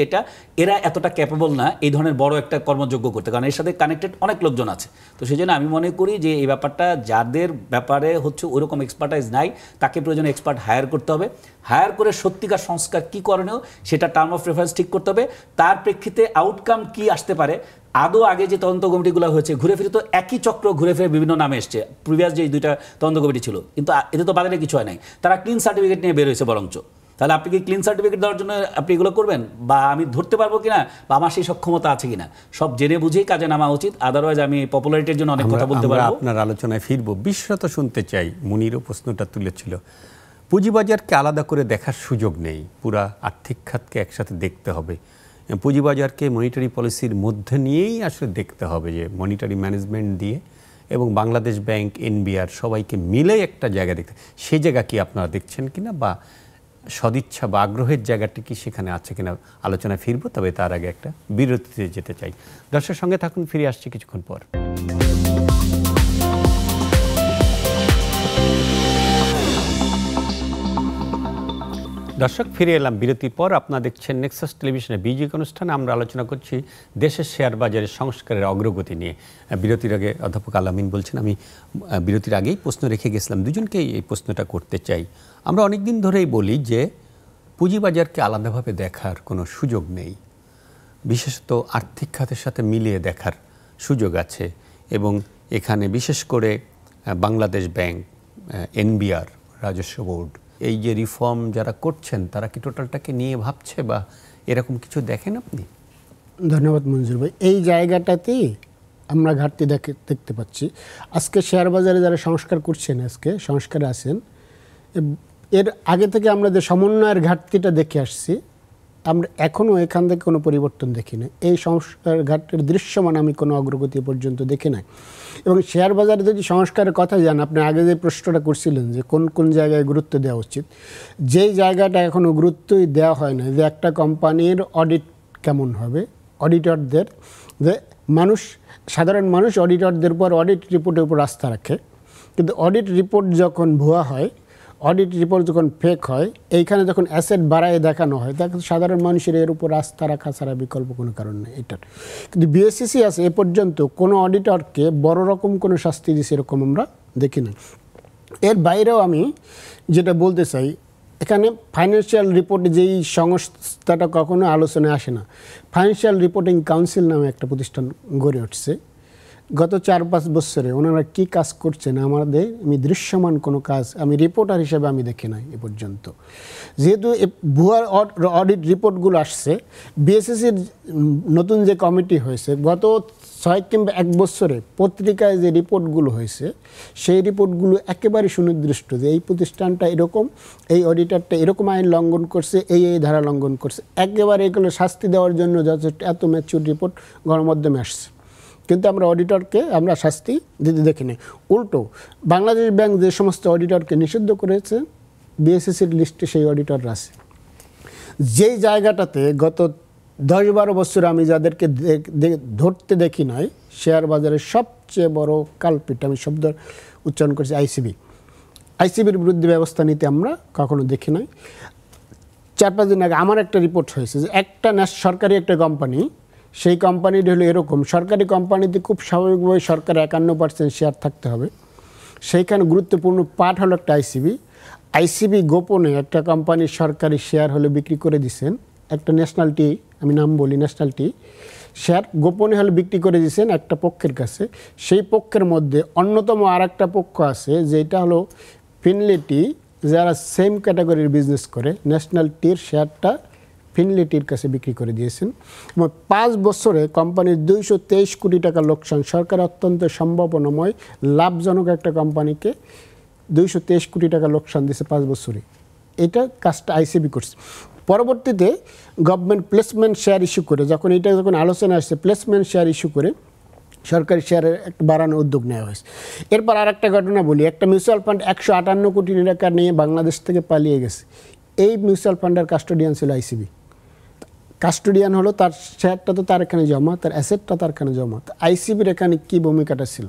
এরা এতটা ক্যাপেবল না এই ধরনের বড় একটা কর্মযোগ্য করতে, কারণ এর সাথে কানেক্টেড অনেক লোকজন আছে। তো সেই জন্য আমি মনে করি যে এই ব্যাপারটা যাদের ব্যাপারে হচ্ছে ওইরকম এক্সপার্টাইজ নাই, তাকে প্রয়োজনে এক্সপার্ট হায়ার করতে হবে, হায়ার করে সত্যিকার সংস্কার কী করণীয় সেটা টার্ম অফ রেফারেন্স ঠিক করতে হবে, তার প্রেক্ষিতে আউটকাম কি আসতে পারে। আদৌ আগে যে তদন্ত কমিটিগুলো হয়েছে ঘুরে ফিরে তো একই চক্র ঘুরে ফিরে বিভিন্ন নামে এসছে, প্রিভিয়াস যে 2টা তদন্ত কমিটি ছিল, কিন্তু এতে তো বাজারে কিছু হয় নাই, তারা ক্লিন সার্টিফিকেট নিয়ে বের হয়েছে বরঞ্চ। তাহলে আপনি কি ক্লিন সার্টিফিকেট দেওয়ার জন্য আপনি এগুলো করবেন, বা আমি ধরতে পারবো কিনা, বা আমার সেই সক্ষমতা আছে কিনা, সব জেনে বুঝেই কাজে নামা উচিত। আদারওয়াইজ আমি পপুলারিটির জন্য অনেক কথা বলতে পারবো। আপনার আলোচনায় ফিরবো, বিশ্বত শুনতে চাই। মুনিরও প্রশ্নটা তুলেছিল, পুঁজিবাজারকে আলাদা করে দেখার সুযোগ নেই, পুরা আর্থিক খাতকে একসাথে দেখতে হবে, পুঁজিবাজারকে মনিটারি পলিসির মধ্যে নিয়েই আসলে দেখতে হবে, যে মনিটারি ম্যানেজমেন্ট দিয়ে এবং বাংলাদেশ ব্যাংক, এনবিআর সবাইকে মিলে একটা জায়গা দেখতে, সেই জায়গা কি আপনারা দেখছেন কিনা, বা সদিচ্ছা বা আগ্রহের জায়গাটি কি সেখানে আছে কিনা, আলোচনায় ফিরবো। তবে তার আগে একটা বিরতিতে যেতে চাই। দর্শকের সঙ্গে থাকুন, ফিরে আসছি কিছুক্ষণ পর। দর্শক, ফিরে এলাম বিরতির পর। আপনারা দেখছেন নেক্সাস টেলিভিশনে বিজি অনুষ্ঠানে। আমরা আলোচনা করছি দেশের শেয়ার বাজারের সংস্কারের অগ্রগতি নিয়ে। বিরতির আগে অধ্যাপক আল-আমিন বলছেন, আমি বিরতির আগেই প্রশ্ন রেখে গেছিলাম, দুজনকেই এই প্রশ্নটা করতে চাই। আমরা অনেক দিন ধরেই বলি যে পুঁজিবাজারকে আলাদাভাবে দেখার কোনো সুযোগ নেই, বিশেষত আর্থিক খাতের সাথে মিলিয়ে দেখার সুযোগ আছে, এবং এখানে বিশেষ করে বাংলাদেশ ব্যাংক, এনবিআর, রাজস্ব বোর্ড, এই যে রিফর্ম যারা করছেন তারা কি টোটালটাকে নিয়ে ভাবছে, বা এরকম কিছু দেখেন আপনি? ধন্যবাদ মঞ্জুর ভাই। এই জায়গাটাতেই আমরা ঘাটতি দেখতে পাচ্ছি। আজকে শেয়ার বাজারে যারা সংস্কার করছেন, আজকে সংস্কারে আছেন, এর আগে থেকে আমরা যে সমন্বয়ের ঘাটতিটা দেখে আসছি, আমরা এখনও এখান থেকে কোনো পরিবর্তন দেখি না। এই সংস্কার ঘাটতির দৃশ্যমান আমি কোনো অগ্রগতি পর্যন্ত দেখি নাই। এবং শেয়ার বাজারে যদি সংস্কারের কথা যান, আপনি আগে যে প্রশ্নটা করছিলেন যে কোন কোন জায়গায় গুরুত্ব দেওয়া উচিত, যেই জায়গাটা এখনও গুরুত্বই দেওয়া হয় না, যে একটা কোম্পানির অডিট কেমন হবে, অডিটরদের, যে সাধারণ মানুষ অডিটরদের উপর, অডিট রিপোর্টের উপর আস্থা রাখে, কিন্তু অডিট রিপোর্ট যখন ভুয়া হয়, অডিট রিপোর্ট যখন ফেক হয়, এইখানে যখন অ্যাসেট বাড়ায় দেখানো হয়, তখন সাধারণ মানুষের এর উপর আস্থা রাখা ছাড়া বিকল্প কোনো কারণ নেই এটার। কিন্তু বিএসইসি আছে এ পর্যন্ত কোনো অডিটরকে বড় রকম কোনো শাস্তি দিচ্ছে এরকম আমরা দেখি না। এর বাইরেও আমি যেটা বলতে চাই, এখানে ফাইন্যান্সিয়াল রিপোর্ট যেই সংস্থাটা কখনো আলোচনায় আসে না, ফাইন্যান্সিয়াল রিপোর্টিং কাউন্সিল নামে একটা প্রতিষ্ঠান গড়ে উঠছে, গত 4-5 বছরে ওনারা কি কাজ করছেন আমাদের আমি দৃশ্যমান কোনো কাজ আমি রিপোর্টার হিসেবে আমি দেখি নাই এ পর্যন্ত। যেহেতু ভুয়া অডিট রিপোর্টগুলো আসছে, বিএসএসির নতুন যে কমিটি হয়েছে গত 6 কিংবা 1 বছরে পত্রিকায় যে রিপোর্টগুলো হয়েছে সেই রিপোর্টগুলো একেবারে সুনির্দিষ্ট যে এই প্রতিষ্ঠানটা এরকম, এই অডিটরটা এরকম আইন লঙ্ঘন করছে, এই ধারা লঙ্ঘন করছে, একেবারে এগুলো শাস্তি দেওয়ার জন্য যথেষ্ট এত ম্যাচিউর রিপোর্ট গণমাধ্যমে আসছে। কিন্তু আমরা অডিটরকে আমরা শাস্তি দিতে দেখিনি। উল্টো বাংলাদেশ ব্যাংক যে সমস্ত অডিটরকে নিষিদ্ধ করেছে বিএসএসির লিস্টে সেই অডিটররা আছে। যেই জায়গাটাতে গত 10-12 বছর আমি যাদেরকে ধরতে দেখি নাই, শেয়ার বাজারের সবচেয়ে বড় কালপিট, আমি শব্দ উচ্চারণ করছি আইসিবির বিরুদ্ধে ব্যবস্থা নিতে আমরা কখনো দেখি নাই। 4-5 দিন আগে আমার একটা রিপোর্ট হয়েছে যে একটা সরকারি একটা কোম্পানি, সেই কোম্পানিটি হলো এরকম, সরকারি কোম্পানিতে খুব স্বাভাবিকভাবে সরকার 51% শেয়ার থাকতে হবে, সেইখানে গুরুত্বপূর্ণ পার্ট হলো একটা আইসিবি গোপনে একটা কোম্পানির সরকারি শেয়ার হলে বিক্রি করে দিয়েছেন, একটা ন্যাশনালটি, আমি নাম বলি ন্যাশনালটি, শেয়ার গোপনে হলে বিক্রি করে দিয়েছেন একটা পক্ষের কাছে। সেই পক্ষের মধ্যে অন্যতম আর একটা পক্ষ আছে যেটা হলো ফিনলিটি, যারা সেম ক্যাটাগরির বিজনেস করে, ন্যাশনালটির শেয়ারটা ফিনলিটির কাছে বিক্রি করে দিয়েছেন এবং 5 বছরে কোম্পানির 223 কোটি টাকা লোকসান। সরকার অত্যন্ত সম্ভাবনাময় লাভজনক একটা কোম্পানিকে 223 কোটি টাকা লোকসান দিয়েছে 5 বছরে। এটা কাজটা আইসিবি করছে। পরবর্তীতে গভর্নমেন্ট প্লেসমেন্ট শেয়ার ইস্যু করে, যখন আলোচনা আসছে প্লেসমেন্ট শেয়ার ইস্যু করে সরকারি শেয়ারের একটা বাড়ানোর উদ্যোগ নেওয়া হয়েছে। এরপর আর একটা ঘটনা বলি, একটা মিউচুয়াল ফান্ড 158 কোটি টাকা নিয়ে বাংলাদেশ থেকে পালিয়ে গেছে। এই মিউচুয়াল ফান্ডের কাস্টোডিয়ান ছিল আইসিবি। কাস্টোডিয়ান হলো তার শেয়ারটা তো তার এখানে জমা, তার অ্যাসেটটা তার এখানে জমা। তো আইসিবির এখানে কী ভূমিকাটা ছিল?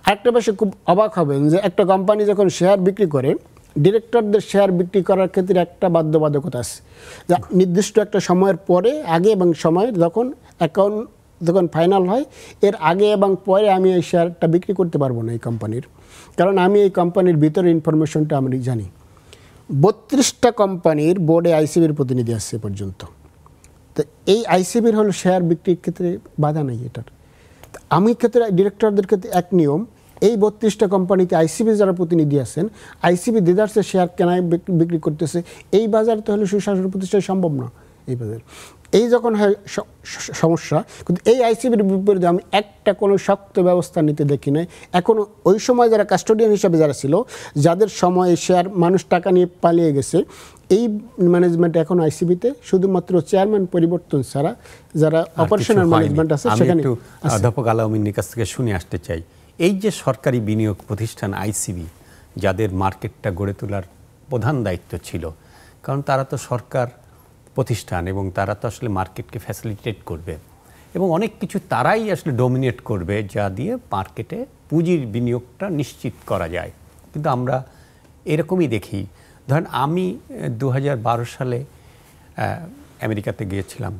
আরেকটা বিষয় খুব অবাক হবেন যে একটা কোম্পানি যখন শেয়ার বিক্রি করে, ডিরেক্টরদের শেয়ার বিক্রি করার ক্ষেত্রে একটা বাধ্যবাধকতা আছে, যা নির্দিষ্ট একটা সময়ের পরে, আগে এবং সময় যখন অ্যাকাউন্ট যখন ফাইনাল হয় এর আগে এবং পরে আমি এই শেয়ারটা বিক্রি করতে পারবো না এই কোম্পানির, কারণ আমি এই কোম্পানির ভিতরে ইনফরমেশনটা আমি জানি। 32টা কোম্পানির বোর্ডে আইসিবির প্রতিনিধি আসছে পর্যন্ত। তো এই আইসিবির হলো শেয়ার বিক্রির ক্ষেত্রে বাধা নেই এটার। আমি ক্ষেত্রে ডিরেক্টরদের ক্ষেত্রে এক নিয়ম, এই 32টা কোম্পানিতে আইসিবি যারা প্রতিনিধি আছেন, আইসিবি দেদার্সে শেয়ার কেনায় বিক্রি করতেছে, এই বাজার তো হলে সুশাসন প্রতিষ্ঠা সম্ভব না এই বাজার। এই যখন হয় সমস্যা, কিন্তু এই আইসিবির বিপরীতে আমি একটা কোনো শক্ত ব্যবস্থা নিতে দেখি নাই। এখনও ওই সময় যারা কাস্টোডিয়ান হিসাবে যারা ছিল, যাদের সময় শেয়ার মানুষ টাকা নিয়ে পালিয়ে গেছে, এই ম্যানেজমেন্ট এখন আইসিবিতে শুধুমাত্র চেয়ারম্যান পরিবর্তন ছাড়া যারা অপারেশনাল ম্যানেজমেন্ট আছে সেখানে। অধ্যাপক আলাউদ্দিনের কাছ থেকে শুনে আসতে চাই, এই যে সরকারি বিনিয়োগ প্রতিষ্ঠান আইসিবি, যাদের মার্কেটটা গড়ে তোলার প্রধান দায়িত্ব ছিল, কারণ তারা তো সরকার প্রতিষ্ঠান এবং তারা তো আসলে মার্কেটকে ফ্যাসিলিটেট করবে এবং অনেক কিছু তারাই আসলে ডমিনেট করবে, যা দিয়ে মার্কেটে পুঁজির বিনিয়োগটা নিশ্চিত করা যায়। কিন্তু আমরা এরকমই দেখি, ধরেন আমি 2012 সালে আমেরিকাতে গিয়েছিলাম,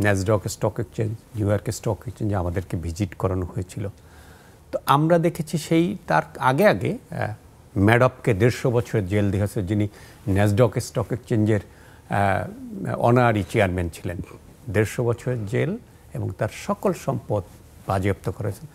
ন্যাসডক স্টক এক্সচেঞ্জ, নিউ ইয়র্কের স্টক এক্সচেঞ্জে আমাদেরকে ভিজিট করানো হয়েছিল। তো আমরা দেখেছি সেই তার আগে আগে ম্যাডপকে 150 বছরের জেল দিয়েছে, যিনি ন্যাসডক স্টক এক্সচেঞ্জের অনারি চেয়ারম্যান ছিলেন। 150 বছরের জেল এবং তার সকল সম্পদ বাজেয়াপ্ত করেছেন।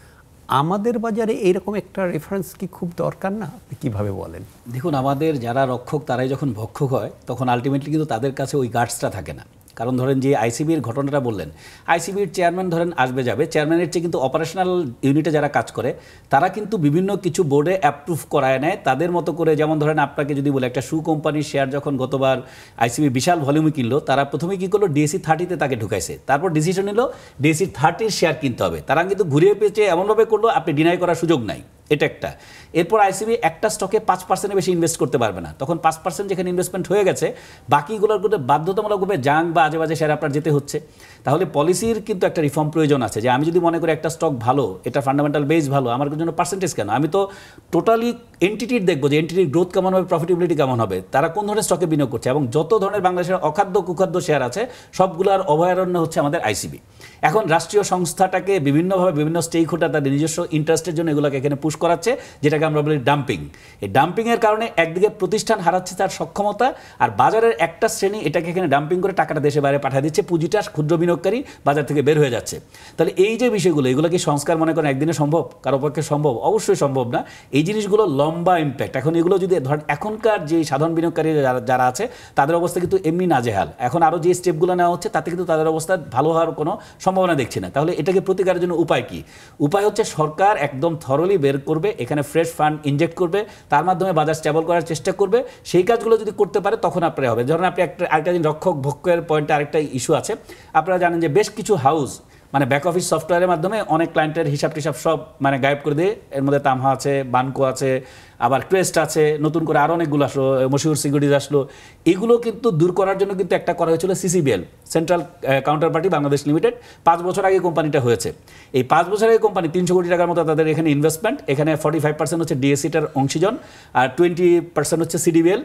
আমাদের বাজারে এইরকম একটা রেফারেন্স কি খুব দরকার না? আপনি কীভাবে বলেন? দেখুন, আমাদের যারা রক্ষক তারাই যখন ভক্ষক হয়, তখন আলটিমেটলি কিন্তু তাদের কাছে ওই গার্ডসটা থাকে না। কারণ ধরেন যে আইসিবির ঘটনাটা বললেন, আইসিবির চেয়ারম্যান ধরেন আসবে যাবে, চেয়ারম্যানের চেয়ে কিন্তু অপারেশনাল ইউনিটে যারা কাজ করে তারা কিন্তু বিভিন্ন কিছু বোর্ডে অ্যাপ্রুভ করায় নেয় তাদের মতো করে। যেমন ধরেন আপনাকে যদি বলে, একটা শু কোম্পানির শেয়ার যখন গতবার আইসিবি বিশাল ভলিউমে কিনলো, তারা প্রথমে কী করলো, ডিএসসি 30-তে তাকে ঢুকাইছে, তারপর ডিসিশন নিল ডিএসসি 30-র শেয়ার কিনতে হবে। তারা কিন্তু ঘুরিয়ে পেঁচে এমনভাবে করলো আপনি ডিনাই করার সুযোগ নাই, এটা একটা। এরপর আইসিবি একটা স্টকে 5% বেশি ইনভেস্ট করতে পারবে না, তখন 5% যেখানে ইনভেস্টমেন্ট হয়ে গেছে বাকিগুলোর মধ্যে বাধ্যতামূলকভাবে জাং বা আজে বাজে শেয়ার আপনার যেতে হচ্ছে। তাহলে পলিসির কিন্তু একটা রিফর্ম প্রয়োজন আছে, যে আমি যদি মনে করি একটা স্টক ভালো, এটা ফান্ডামেন্টাল বেস ভালো, আমার জন্য পার্সেন্টেজ কেন, আমি তো টোটালি এন্টিটির দেখবো যে এন্টিটির গ্রোথ কেমন হবে, প্রফিটেবিলিটি কেমন হবে, তারা কোন ধরনের স্টকে বিনিয়োগ করছে, এবং যত ধরনের বাংলাদেশের অখাদ্য কুখাদ্য শেয়ার আছে সবগুলোর অভয়ারণ্য হচ্ছে আমাদের আইসিবি। এখন রাষ্ট্রীয় সংস্থাটাকে বিভিন্নভাবে বিভিন্ন স্টেক হোল্ডার তাদের নিজস্ব ইন্টারেস্টের জন্য এগুলোকে এখানে পুশ করাচ্ছে, যেটাকে আমরা বলি ডাম্পিং। এই ডাম্পিংয়ের কারণে একদিকে প্রতিষ্ঠান হারাচ্ছে তার সক্ষমতা, আর বাজারের একটা শ্রেণী এটাকে এখানে ডাম্পিং করে টাকাটা দেশে বাইরে পাঠিয়ে দিচ্ছে, পুঁজিটা ক্ষুদ্র বিনিয়োগ বিনিয়োগকারী বাজার থেকে বের হয়ে যাচ্ছে। তাহলে এই যে বিষয়গুলো, এগুলো কি সংস্কার মনে করেন একদিনে সম্ভব? কারো পক্ষে সম্ভব? অবশ্যই সম্ভব না। এই জিনিসগুলো লম্বা ইম্প্যাক্ট। এখন এগুলো যদি ধরেন এখনকার যে সাধারণ বিনিয়োগকারী যারা আছে তাদের অবস্থা কিন্তু এমনি নাজেহাল। এখন আরও যে স্টেপগুলো নেওয়া হচ্ছে তাতে কিন্তু তাদের অবস্থা ভালো হওয়ার কোনো সম্ভাবনা দেখছি না। তাহলে এটাকে প্রতিকারের জন্য উপায় কি? উপায় হচ্ছে সরকার একদম থরলি বের করবে, এখানে ফ্রেশ ফান্ড ইনজেক্ট করবে, তার মাধ্যমে বাজার স্টেবল করার চেষ্টা করবে। সেই কাজগুলো যদি করতে পারে তখন আপনার হবে। ধরেন আপনি আরেকটা দিন রক্ষক ভক্ষের পয়েন্টে আরেকটা ইস্যু আছে। আপনারা জানেন যে বেশ কিছু হাউস মানে ব্যাক অফিস সফটওয়্যারের মাধ্যমে অনেক ক্লায়েন্টের হিসাব টিসাব সব মানে গায়েব করে দিয়ে, এর মধ্যে তামহা আছে, বানকো আছে, আবার ক্রেস্ট আছে, নতুন করে আরও অনেকগুলো আসলো, মশিউর সিকিউরিটিজ আসলো। এগুলো কিন্তু দূর করার জন্য কিন্তু একটা করা হয়েছিল CCBL, central counter party Bangladesh limited. 5 বছর আগে কোম্পানিটা হয়েছে। এই 5 বছর আগে কোম্পানি 300 কোটি টাকার মতো তাদের এখানে ইনভেস্টমেন্ট। এখানে 45% হচ্ছে ডিএসিটার অংশীজন, আর 20% হচ্ছে সিডিবিএল,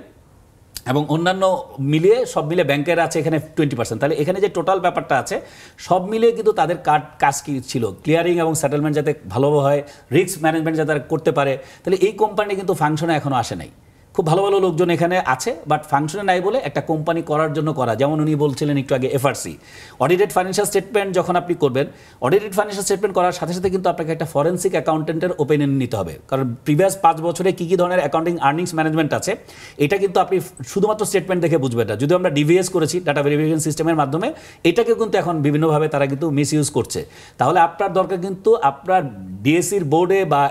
এবং অন্যান্য মিলিয়ে সব মিলে ব্যাংকের আছে এখানে 20%। তাহলে এখানে যে টোটাল ব্যাপারটা আছে সব মিলিয়ে কিন্তু তাদের কাজ কি ছিল, ক্লিয়ারিং এবং সেটেলমেন্ট যাতে ভালোভাবে হয়, রিস্ক ম্যানেজমেন্ট যাতে করতে পারে। তাহলে এই কোম্পানি কিন্তু ফাংশনে এখনও আসে নাই। খুব ভালো ভালো লোকজন এখানে আছে, বাট ফাংশনে নাই বলে একটা কোম্পানি করার জন্য করা। যেমন উনি বলছিলেন একটু আগে এফআরসি, অডিটেড ফাইন্যান্সিয়াল স্টেটমেন্ট যখন আপনি করবেন, অডিটেড ফাইন্যান্সিয়াল স্টেটমেন্ট করার সাথে সাথে কিন্তু আপনাকে একটা ফরেন্সিক অ্যাকাউন্টেন্টের ওপিনিয়ন নিতে হবে। কারণ প্রিভিয়াস 5 বছরে কী কী ধরনের অ্যাকাউন্টিং আর্নিংস ম্যানেজমেন্ট আছে এটা কিন্তু আপনি শুধুমাত্র স্টেটমেন্ট দেখে বুঝবেন না। যদি আমরা ডিভিএস করেছি, ডাটা ভেরিফিকেশন সিস্টেমের মাধ্যমে, এটাকে কিন্তু এখন বিভিন্নভাবে তারা কিন্তু মিসইউজ করছে। তাহলে আপনার দরকার কিন্তু আপনার ডিএসসির বোর্ডে বা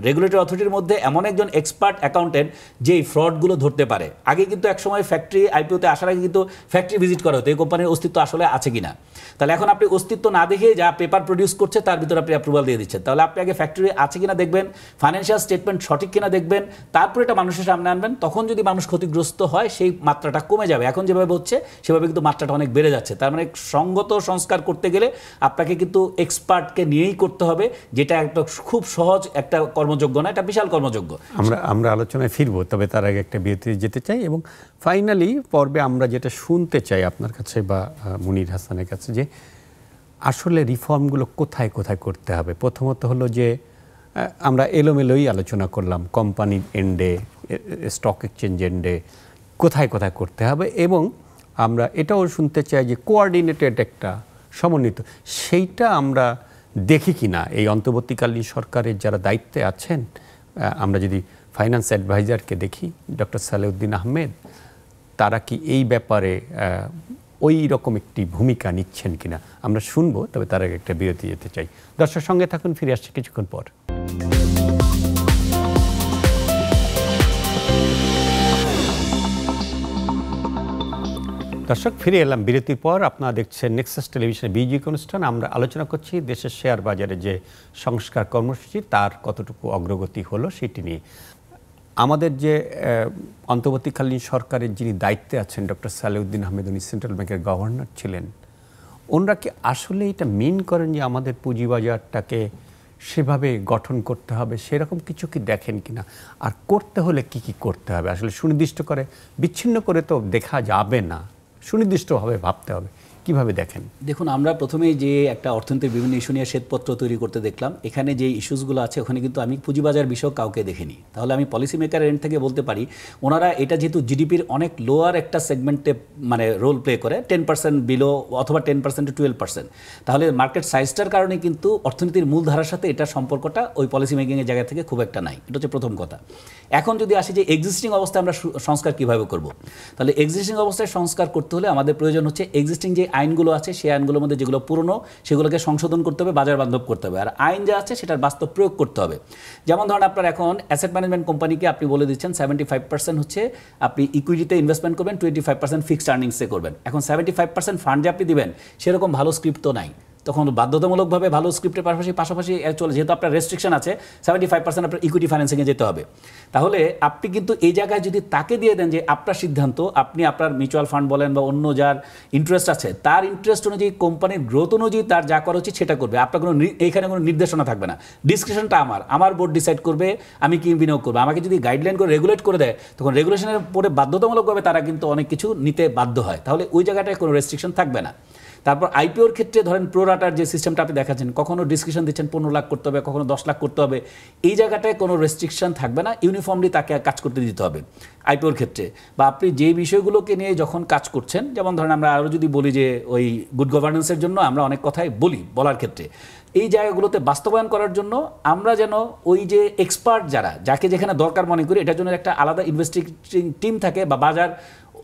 রেগুলেটরি অথরিটির মধ্যে এমন একজন এক্সপার্ট অ্যাকাউন্টেন্ট যে এই ফ্রডগুলো ধরতে পারে। আগে কিন্তু একসময় ফ্যাক্টরি আইপিওতে আসার আগে কিন্তু ফ্যাক্টরি ভিজিট করা হতো এই কোম্পানির অস্তিত্ব আসলে আছে কিনা। তাহলে এখন আপনি অস্তিত্ব না দেখে যা পেপার প্রডিউস করছে তার ভিতরে আপনি অ্যাপ্রুভাল দিয়ে দিচ্ছেন। তাহলে আপনি আগে ফ্যাক্টরি আছে কিনা দেখবেন, ফাইন্যান্সিয়াল স্টেটমেন্ট সঠিক কিনা দেখবেন, তারপর এটা মানুষের সামনে আনবেন। তখন যদি মানুষ ক্ষতিগ্রস্ত হয় সেই মাত্রাটা কমে যাবে। এখন যেভাবে হচ্ছে সেভাবে কিন্তু মাত্রাটা অনেক বেড়ে যাচ্ছে। তার মানে সঙ্গত সংস্কার করতে গেলে আপনাকে কিন্তু এক্সপার্টকে নিয়েই করতে হবে, যেটা একটা খুব সহজ একটা কর্মযোগ্য না, এটা বিশাল কর্মযোগ্য। আমরা আলোচনায় ফিরবো, তবে তার আগে একটা বিরতি যেতে চাই। এবং ফাইনালি পর্বে আমরা যেটা শুনতে চাই আপনার কাছে বা মুনির হাসানের কাছে, যে আসলে রিফর্মগুলো কোথায় কোথায় করতে হবে। প্রথমত হলো যে আমরা এলোমেলোই আলোচনা করলাম, কোম্পানির এন্ডে, স্টক এক্সচেঞ্জ এন্ডে কোথায় কোথায় করতে হবে, এবং আমরা এটাও শুনতে চাই যে কোঅর্ডিনেটেড একটা সমন্বিত, সেইটা আমরা দেখি কি না এই অন্তর্বর্তীকালীন সরকারের যারা দায়িত্বে আছেন। আমরা যদি ফাইন্যান্স অ্যাডভাইজারকে দেখি, ডক্টর সালেউদ্দিন আহমেদ, তারা কি এই ব্যাপারে ওই রকম একটি ভূমিকা নিচ্ছেন কিনা আমরা শুনবো। তবে তার আগে একটা বিরতি যেতে চাই। দর্শক সঙ্গে থাকুন, ফিরে আসছি কিছুক্ষণ পর। দর্শক ফিরে এলাম বিরতির পর। আপনারা দেখছেন নেক্সাস টেলিভিশনের বিজি অনুষ্ঠান। আমরা আলোচনা করছি দেশের শেয়ার বাজারে যে সংস্কার কর্মসূচি তার কতটুকু অগ্রগতি হলো সেটি নিয়ে। আমাদের যে অন্তর্বর্তীকালীন সরকারের যিনি দায়িত্বে আছেন ডক্টর সালেউদ্দিন আহমেদ, উনি সেন্ট্রাল ব্যাংকের গভর্নর ছিলেন, ওনারা কি আসলে এটা মিন করেন যে আমাদের পুঁজিবাজারটাকে সেভাবে গঠন করতে হবে, সেরকম কিছু কি দেখেন কিনা? আর করতে হলে কি কি করতে হবে? আসলে সুনির্দিষ্ট করে বিচ্ছিন্ন করে তো দেখা যাবে না, সুনির্দিষ্টভাবে ভাবতে হবে। কিভাবে দেখেন? দেখুন, আমরা প্রথমেই যে একটা অর্থনীতির বিভিন্ন ইস্যু নিয়ে শ্বেতপত্র তৈরি করতে দেখলাম, এখানে যে ইস্যুসগুলো আছে ওখানে কিন্তু আমি পুঁজিবাজার বিষয়ক কাউকে দেখিনি। তাহলে আমি পলিসি মেকারের এন্ড থেকে বলতে পারি ওনারা এটা যেহেতু জিডিপির অনেক লোয়ার একটা সেগমেন্টে মানে রোল প্লে করে, 10% বিলো অথবা 10% to 12%, তাহলে মার্কেট সাইজটার কারণে কিন্তু অর্থনীতির মূল ধারার সাথে এটার সম্পর্কটা ওই পলিসি মেকিংয়ের জায়গা থেকে খুব একটা নাই। এটা হচ্ছে প্রথম কথা। এখন যদি আসি যে এক্সিস্টিং অবস্থায় আমরা সংস্কার কীভাবে করব, তাহলে এক্সিস্টিং অবস্থায় সংস্কার করতে হলে আমাদের প্রয়োজন হচ্ছে এক্সিস্টিং যে আইনগুলো আছে সেই আইনগুলোর মধ্যে যেগুলো পুরনো সেগুলোকে সংশোধন করতে হবে, বাজার বান্ধব করতে হবে, আর আইন যা আছে সেটার বাস্তব প্রয়োগ করতে হবে। যেমন ধরেন আপনার এখন অ্যাসেট ম্যানেজমেন্ট কোম্পানিকে আপনি বলে দিচ্ছেন 75% হচ্ছে আপনি ইকুইটিতে ইনভেস্টমেন্ট করবেন, 25% ফিক্সড আর্নিংসে করবেন। এখন 75% ফান্ড যে আপনি দিবেন সেরকম ভালো স্ক্রিপ্ট তো নাই, তখন বাধ্যতামূলকভাবে ভালো স্ক্রিপ্টের পাশাপাশি চলে, যেহেতু আপনার রেস্ট্রিকশন আছে 75% আপনার ইকুইটি ফাইন্যান্সিংয়ে যেতে হবে। তাহলে আপনি কিন্তু এই জায়গায় যদি তাকে দিয়ে দেন যে আপনার সিদ্ধান্ত, আপনি আপনার মিউচুয়াল ফান্ড বলেন বা অন্য যার ইন্টারেস্ট আছে তার ইন্টারেস্ট অনুযায়ী কোম্পানির গ্রোথ অনুযায়ী তার যা করা উচিত সেটা করবে, আপনার কোনো এইখানে কোনো নির্দেশনা থাকবে না। ডিসক্রিপশনটা আমার বোর্ড ডিসাইড করবে আমি কি বিনিয়োগ করবো। আমাকে যদি গাইডলাইন করে রেগুলেট করে দেয় তখন রেগুলেশনের পরে বাধ্যতামূলকভাবে তারা কিন্তু অনেক কিছু নিতে বাধ্য হয়, তাহলে ওই জায়গাটায় কোনো রেস্ট্রিকশন থাকবে না। তারপর আইপিওর ক্ষেত্রে ধরেন প্রোরাটার যে সিস্টেমটা আপনি দেখাচ্ছেন, কখনো ডিসক্রিপশন দিচ্ছেন 15 লাখ করতে হবে, কখনো 10 লাখ করতে হবে, এই জায়গাটায় কোনো রেস্ট্রিকশন থাকবে না, ইউনিফর্মলি তাকে কাজ করতে দিতে হবে আইপিওর ক্ষেত্রে। বা আপনি যে বিষয়গুলোকে নিয়ে যখন কাজ করছেন, যেমন ধরেন আমরা আরও যদি বলি যে ওই গুড গভর্নেন্সের জন্য আমরা অনেক কথাই বলার ক্ষেত্রে এই জায়গাগুলোতে বাস্তবায়ন করার জন্য আমরা যেন ওই যে এক্সপার্ট যাকে যেখানে দরকার মনে করি, এটার জন্য একটা আলাদা ইনভেস্টিগেটিং টিম থাকে, বা বাজার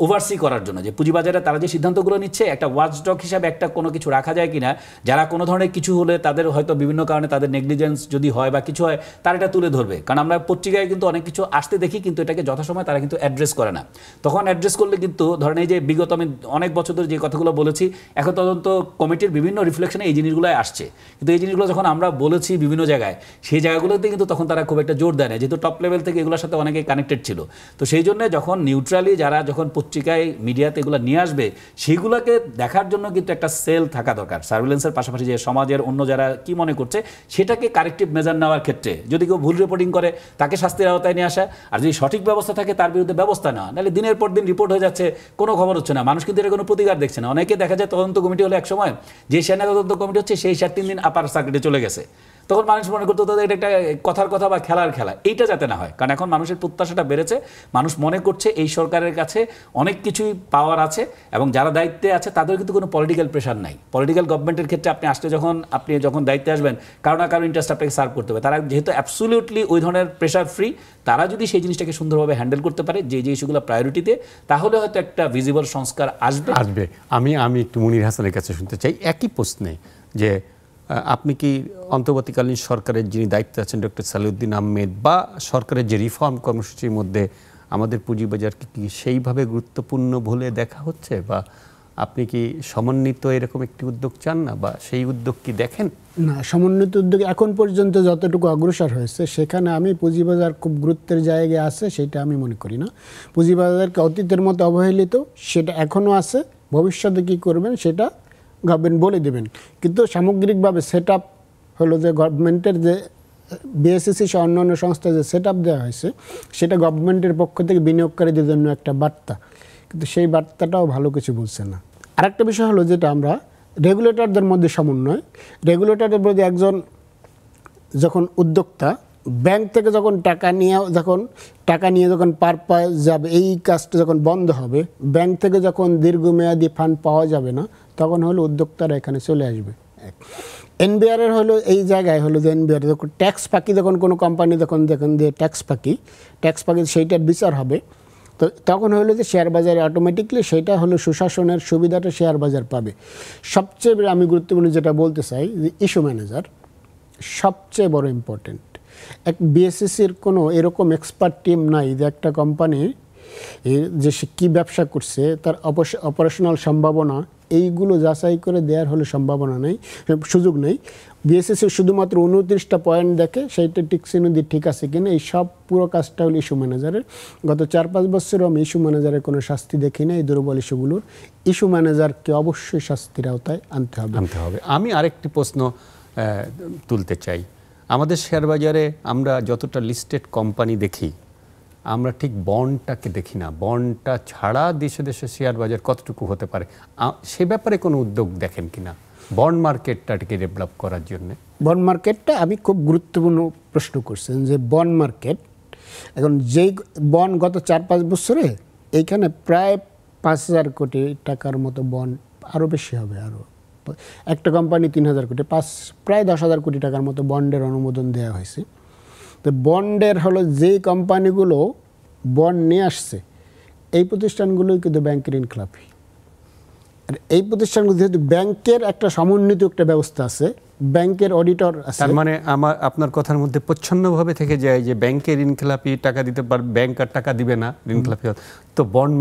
ওভারসি করার জন্য যে পুঁজিবাজারে তারা যে সিদ্ধান্তগুলো নিচ্ছে একটা ওয়াচডগ হিসাবে একটা কোনো কিছু রাখা যায় কিনা, যারা কোনো ধরনের কিছু হলে তাদের হয়তো বিভিন্ন কারণে তাদের নেগলিজেন্স যদি হয় বা কিছু হয় তারা এটা তুলে ধরবে। কারণ আমরা পত্রিকায় কিন্তু অনেক কিছু আসতে দেখি, কিন্তু এটাকে যথাসময় তারা কিন্তু অ্যাড্রেস করে না। তখন অ্যাড্রেস করলে কিন্তু ধরেন এই যে বিগত আমি অনেক বছর ধরে যে কথাগুলো বলেছি, এখন তদন্ত কমিটির বিভিন্ন রিফ্লেকশনে এই জিনিসগুলো আসছে, কিন্তু এই জিনিসগুলো যখন আমরা বলেছি বিভিন্ন জায়গায়, সেই জায়গাগুলোতে কিন্তু তখন তারা খুব একটা জোর দেয় না, যেহেতু টপ লেভেল থেকে এগুলোর সাথে অনেকে কানেক্টেড ছিল। তো সেই জন্য যখন নিউট্রালি যারা যখন পত্রিকায় মিডিয়াতে এগুলো নিয়ে আসবে, সেগুলোকে দেখার জন্য কিন্তু একটা সেল থাকা দরকার। সার্ভিলেন্সের পাশাপাশি যে সমাজের অন্য যারা কি মনে করছে সেটাকে কারেক্টিভ মেজার নেওয়ার ক্ষেত্রে যদি কেউ ভুল রিপোর্টিং করে তাকে শাস্তির আওতায় নিয়ে আসা, আর যদি সঠিক ব্যবস্থা থাকে তার বিরুদ্ধে ব্যবস্থা নেওয়া। নাহলে দিনের পর দিন রিপোর্ট হয়ে যাচ্ছে, কোনো খবর হচ্ছে না, মানুষ কিন্তু এটা কোনো প্রতিকার দেখছে না। অনেকে দেখা যায় তদন্ত কমিটি হলে এক সময় যে সেনা তদন্ত কমিটি হচ্ছে সেই 3 দিন আপার সার্কিটে চলে গেছে, তখন মানুষ মনে করতো তাদের এটা একটা কথার কথা বা খেলার খেলা। এইটা যাতে না হয়, কারণ এখন মানুষের প্রত্যাশাটা বেড়েছে, মানুষ মনে করছে এই সরকারের কাছে অনেক কিছুই পাওয়ার আছে, এবং যারা দায়িত্বে আছে তাদের কিন্তু কোনো পলিটিক্যাল প্রেশার নাই। পলিটিক্যাল গভর্নমেন্টের ক্ষেত্রে আপনি যখন দায়িত্বে আসবেন, কারো না কারো ইন্টারেস্ট আপনাকে সার্ভ করতে হবে। তারা যেহেতু অ্যাবসলিউটলি ওই ধরনের প্রেশার ফ্রি, তারা যদি সেই জিনিসটাকে সুন্দরভাবে হ্যান্ডেল করতে পারে, যে ইস্যুগুলো প্রায়োরিটিতে, তাহলে হয়তো একটা ভিজিবল সংস্কার আসবে। আমি একটু মুনির হাসানের কাছে শুনতে চাই একই প্রশ্নে, যে আপনি কি অন্তর্বর্তীকালীন সরকারের যিনি দায়িত্বে আছেন ডক্টর সালেউদ্দিন আহমেদ, বা সরকারের যে রিফর্ম কর্মসূচির মধ্যে আমাদের পুঁজিবাজারকে কি সেইভাবে গুরুত্বপূর্ণ বলে দেখা হচ্ছে, বা আপনি কি সমন্বিত এরকম একটি উদ্যোগ চান না, বা সেই উদ্যোগ কি দেখেন? না, সমন্বিত উদ্যোগ এখন পর্যন্ত যতটুকু অগ্রসর হয়েছে সেখানে আমি পুঁজিবাজার খুব গুরুত্বের জায়গায় আছে সেটা আমি মনে করি না। পুঁজিবাজারকে অতীতের মতো অবহেলিত সেটা এখনও আছে, ভবিষ্যতে কী করবেন সেটা গভর্নমেন্ট বলে দেবেন। কিন্তু সামগ্রিকভাবে সেট আপ হলো যে গভর্নমেন্টের যে বিএসসিসি সহ অন্যান্য সংস্থায় যে সেট আপ দেওয়া হয়েছে সেটা গভর্নমেন্টের পক্ষ থেকে বিনিয়োগকারীদের জন্য একটা বার্তা, কিন্তু সেই বার্তাটাও ভালো কিছু বলছে না। আরেকটা বিষয় হলো যেটা আমরা রেগুলেটরদের মধ্যে সমন্বয়, রেগুলেটরের মধ্যে একজন যখন উদ্যোক্তা ব্যাংক থেকে যখন টাকা নিয়ে যখন পারপাস যাবে, এই কাজটা যখন বন্ধ হবে, ব্যাংক থেকে যখন দীর্ঘমেয়াদী ফান্ড পাওয়া যাবে না, তখন হলো উদ্যোক্তারা এখানে চলে আসবে। এনবিআরের হলো এই জায়গায় হলো যে এনবিআর যখন ট্যাক্স ফাঁকি, যখন কোনো কোম্পানি যখন দিয়ে ট্যাক্স ফাঁকি সেইটার বিচার হবে, তো তখন হলো যে শেয়ার বাজারে অটোমেটিকলি সেটা হলো সুশাসনের সুবিধাটা শেয়ার বাজার পাবে। সবচেয়ে আমি গুরুত্বপূর্ণ যেটা বলতে চাই যে ইস্যু ম্যানেজার সবচেয়ে বড় ইম্পর্টেন্ট। এক বিএসসিসির কোনো এরকম এক্সপার্ট টিম নাই যে একটা কোম্পানি যে সে কী ব্যবসা করছে তার অপারেশনাল সম্ভাবনা এইগুলো যাচাই করে দেওয়ার হলে সম্ভাবনা নেই, সুযোগ নেই। বিএসসিসি শুধুমাত্র 29টা পয়েন্ট দেখে সেইটা টিকছে নদী ঠিক আছে কিনা, এই সব পুরো কাজটা হলো ইস্যু ম্যানেজারের। গত 4-5 বছরও আমি ইস্যু ম্যানেজারের কোনো শাস্তি দেখি না এই দুর্বল ইস্যুগুলোর। ইস্যু ম্যানেজারকে অবশ্যই শাস্তির আওতায় আনতে হবে। আমি আরেকটি প্রশ্ন তুলতে চাই। আমাদের শেয়ার বাজারে আমরা যতটা লিস্টেড কোম্পানি দেখি, আমরা ঠিক বন্ডটাকে দেখি না। বন্ডটা ছাড়া দেশে দেশে শেয়ার বাজার কতটুকু হতে পারে, সে ব্যাপারে কোনো উদ্যোগ দেখেন কিনা বন্ড মার্কেটটাকে ডেভেলপ করার জন্য? বন্ড মার্কেটটা আমি খুব গুরুত্বপূর্ণ প্রশ্ন করছেন যে বন্ড মার্কেট এখন যেই বন্ড গত 4-5 বছরে এইখানে প্রায় 5,000 কোটি টাকার মতো বন্ড, আরও বেশি হবে, আরও একটা কোম্পানি 3,000 কোটি, প্রায় 10,000 কোটি টাকার মতো বন্ডের অনুমোদন দেওয়া হয়েছে। তো বন্ডের হলো যেই কোম্পানিগুলো বন্ড নিয়ে আসছে এই প্রতিষ্ঠানগুলোই কিন্তু ব্যাংকের ইনক্লাবি। আর এই প্রতিষ্ঠানগুলো যেহেতু ব্যাংকের একটা সমন্বিত একটা ব্যবস্থা আছে, ব্যাংকের অডিটর আছে, তার মানে আপনার কথার মধ্যে প্রচ্ছন্নভাবে থেকে যায় যে ব্যাংকের ঋণখেলাপি টাকা দিতে পারবে, ব্যাংক আর টাকা দিবে না ঋণখেলাপি। তো বন্ড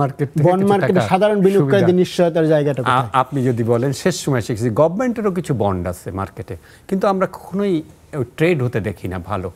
মার্কেটে সাধারণ বিনিয়োগকারীদের নিশ্চয়তার জায়গাটা আপনি যদি বলেন, শেষ সময় শিখেছি গভর্নমেন্টেরও কিছু বন্ড আছে মার্কেটে, কিন্তু আমরা কখনোই ট্রেড হতে দেখি না ভালো।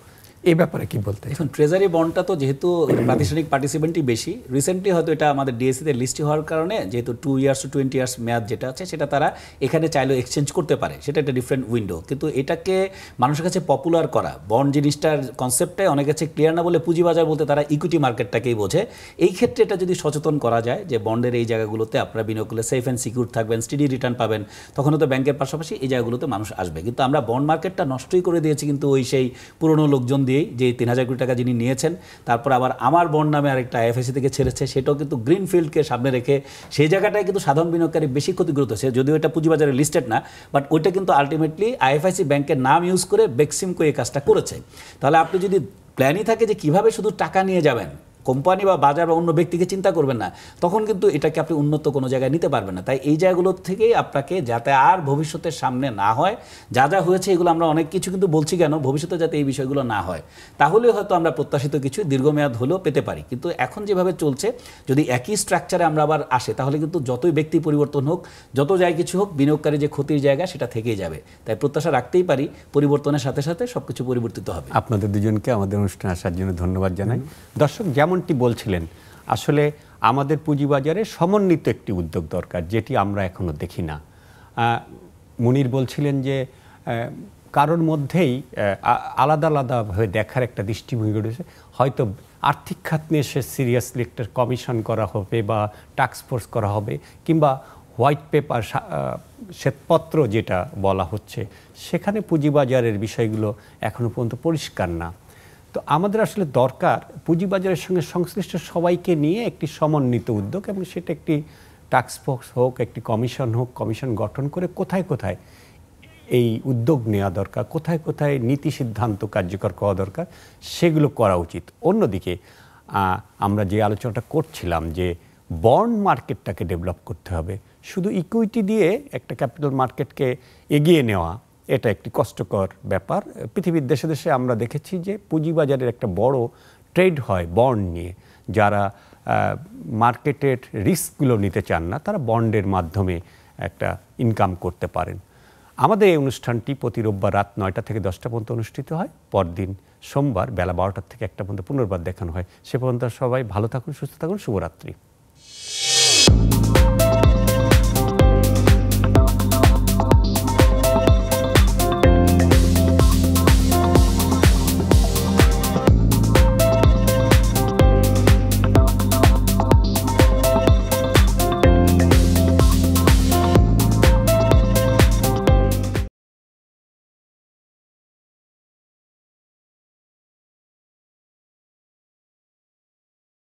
এই ব্যাপারে কি বলতে? এখন ট্রেজারি বন্ডটা তো যেহেতু প্রাতিষ্ঠানিক পার্টিসিপেন্টই বেশি, রিসেন্টলি হয়তো এটা আমাদের ডিএসসিতে লিস্ট হওয়ার কারণে যেহেতু 2 ইয়ার্স টু 20 ইয়ার্স মেয়াদ যেটা আছে সেটা তারা এখানে চাইলেও এক্সচেঞ্জ করতে পারে, সেটা একটা ডিফারেন্ট উইন্ডো। কিন্তু এটাকে মানুষের কাছে পপুলার করা, বন্ড জিনিসটার কনসেপ্টটাই অনেক কাছে ক্লিয়ার না বলে পুঁজিবাজার বলতে তারা ইকুইটি মার্কেটটাকেই বোঝে। এই ক্ষেত্রে এটা যদি সচেতন করা যায় যে বন্ডের এই জায়গাগুলোতে আপনারা বিনিয়োগ করলে সেফ অ্যান্ড সিকিউর থাকবেন, স্টেডি রিটার্ন পাবেন, তখন তো ব্যাংকের পাশাপাশি এই জায়গাগুলোতে মানুষ আসবে। কিন্তু আমরা বন্ড মার্কেটটা নষ্টই করে দিয়েছি কিন্তু ওই সেই পুরনো লোকজন দিয়েই, যে 3000 কোটি টাকা যিনি নিয়েছেন, তারপর আবার আমার বন্ড নামে আরেকটা আইএফএসসি থেকে ছেড়েছে, সেটাও কিন্তু গ্রিনফিল্ডকে সামনে রেখে সেই জায়গাটায় কিন্তু সাধারণ বিনিয়োগকারী বেশি ক্ষতিগ্রস্ত হচ্ছে, যদিও এটা পুঁজিবাজারে লিস্টেড না, বাট ওইটা কিন্তু আলটিমেটলি আইএফআইসি ব্যাংকের নাম ইউজ করে বেক্সিমকো এই কাজটা করেছে। তাহলে আপনি যদি প্ল্যানই থাকে যে কিভাবে শুধু টাকা নিয়ে যাবেন, কোম্পানি বা বাজার বা অন্য ব্যক্তিকে চিন্তা করবেন না, তখন কিন্তু এটাকে আপনি উন্নত কোনো জায়গায় নিতে পারবেন না। তাই এই জায়গাগুলোর থেকেই আপনাকে, যাতে আর ভবিষ্যতের সামনে না হয়, যা যা হয়েছে এগুলো আমরা অনেক কিছু কিন্তু বলছি কেন, ভবিষ্যতে যাতে এই বিষয়গুলো না হয়, তাহলে হয়তো আমরা প্রত্যাশিত কিছু দীর্ঘমেয়াদ হলেও পেতে পারি। কিন্তু এখন যেভাবে চলছে, যদি একই স্ট্রাকচারে আমরা আবার আসে, তাহলে কিন্তু যতই ব্যক্তি পরিবর্তন হোক, যত যাই কিছু হোক, বিনিয়োগকারী যে ক্ষতির জায়গা সেটা থেকেই যাবে। তাই প্রত্যাশা রাখতেই পারি পরিবর্তনের সাথে সাথে সবকিছু পরিবর্তিত হবে। আপনাদের দুজনকে আমাদের অনুষ্ঠানে আসার জন্য ধন্যবাদ জানাই। দর্শক, যেমনটি বলছিলেন, আসলে আমাদের পুঁজিবাজারে সমন্বিত একটি উদ্যোগ দরকার, যেটি আমরা এখনো দেখি না। মুনির বলছিলেন যে কারোর মধ্যেই আলাদা আলাদাভাবে দেখার একটা দৃষ্টিভঙ্গি রয়েছে। হয়তো আর্থিক খাত নিয়ে সে সিরিয়াসলি একটা কমিশন করা হবে বা টাস্কফোর্স করা হবে, কিংবা হোয়াইট পেপার, শ্বেতপত্র যেটা বলা হচ্ছে, সেখানে পুঁজিবাজারের বিষয়গুলো এখনো পর্যন্ত পরিষ্কার না। তো আমাদের আসলে দরকার পুঁজিবাজারের সঙ্গে সংশ্লিষ্ট সবাইকে নিয়ে একটি সমন্বিত উদ্যোগ, এবং সেটা একটি টাস্কফোর্স হোক, একটি কমিশন হোক, কমিশন গঠন করে কোথায় কোথায় এই উদ্যোগ নেওয়া দরকার, কোথায় কোথায় নীতি সিদ্ধান্ত কার্যকর করা দরকার, সেগুলো করা উচিত। অন্যদিকে আমরা যে আলোচনাটা করছিলাম যে বন্ড মার্কেটটাকে ডেভেলপ করতে হবে, শুধু ইকুইটি দিয়ে একটা ক্যাপিটাল মার্কেটকে এগিয়ে নেওয়া এটা একটি কষ্টকর ব্যাপার। পৃথিবীর দেশে দেশে আমরা দেখেছি যে পুঁজিবাজারের একটা বড় ট্রেড হয় বন্ড নিয়ে। যারা মার্কেটের রিস্কগুলো নিতে চান না, তারা বন্ডের মাধ্যমে একটা ইনকাম করতে পারেন। আমাদের এই অনুষ্ঠানটি প্রতি রোববার রাত 9টা থেকে 10টা পর্যন্ত অনুষ্ঠিত হয়। পরদিন সোমবার বেলা 12টা থেকে 1টা পর্যন্ত পুনর্বার দেখানো হয়। সে পর্যন্ত সবাই ভালো থাকুন, সুস্থ থাকুন, শুভরাত্রি।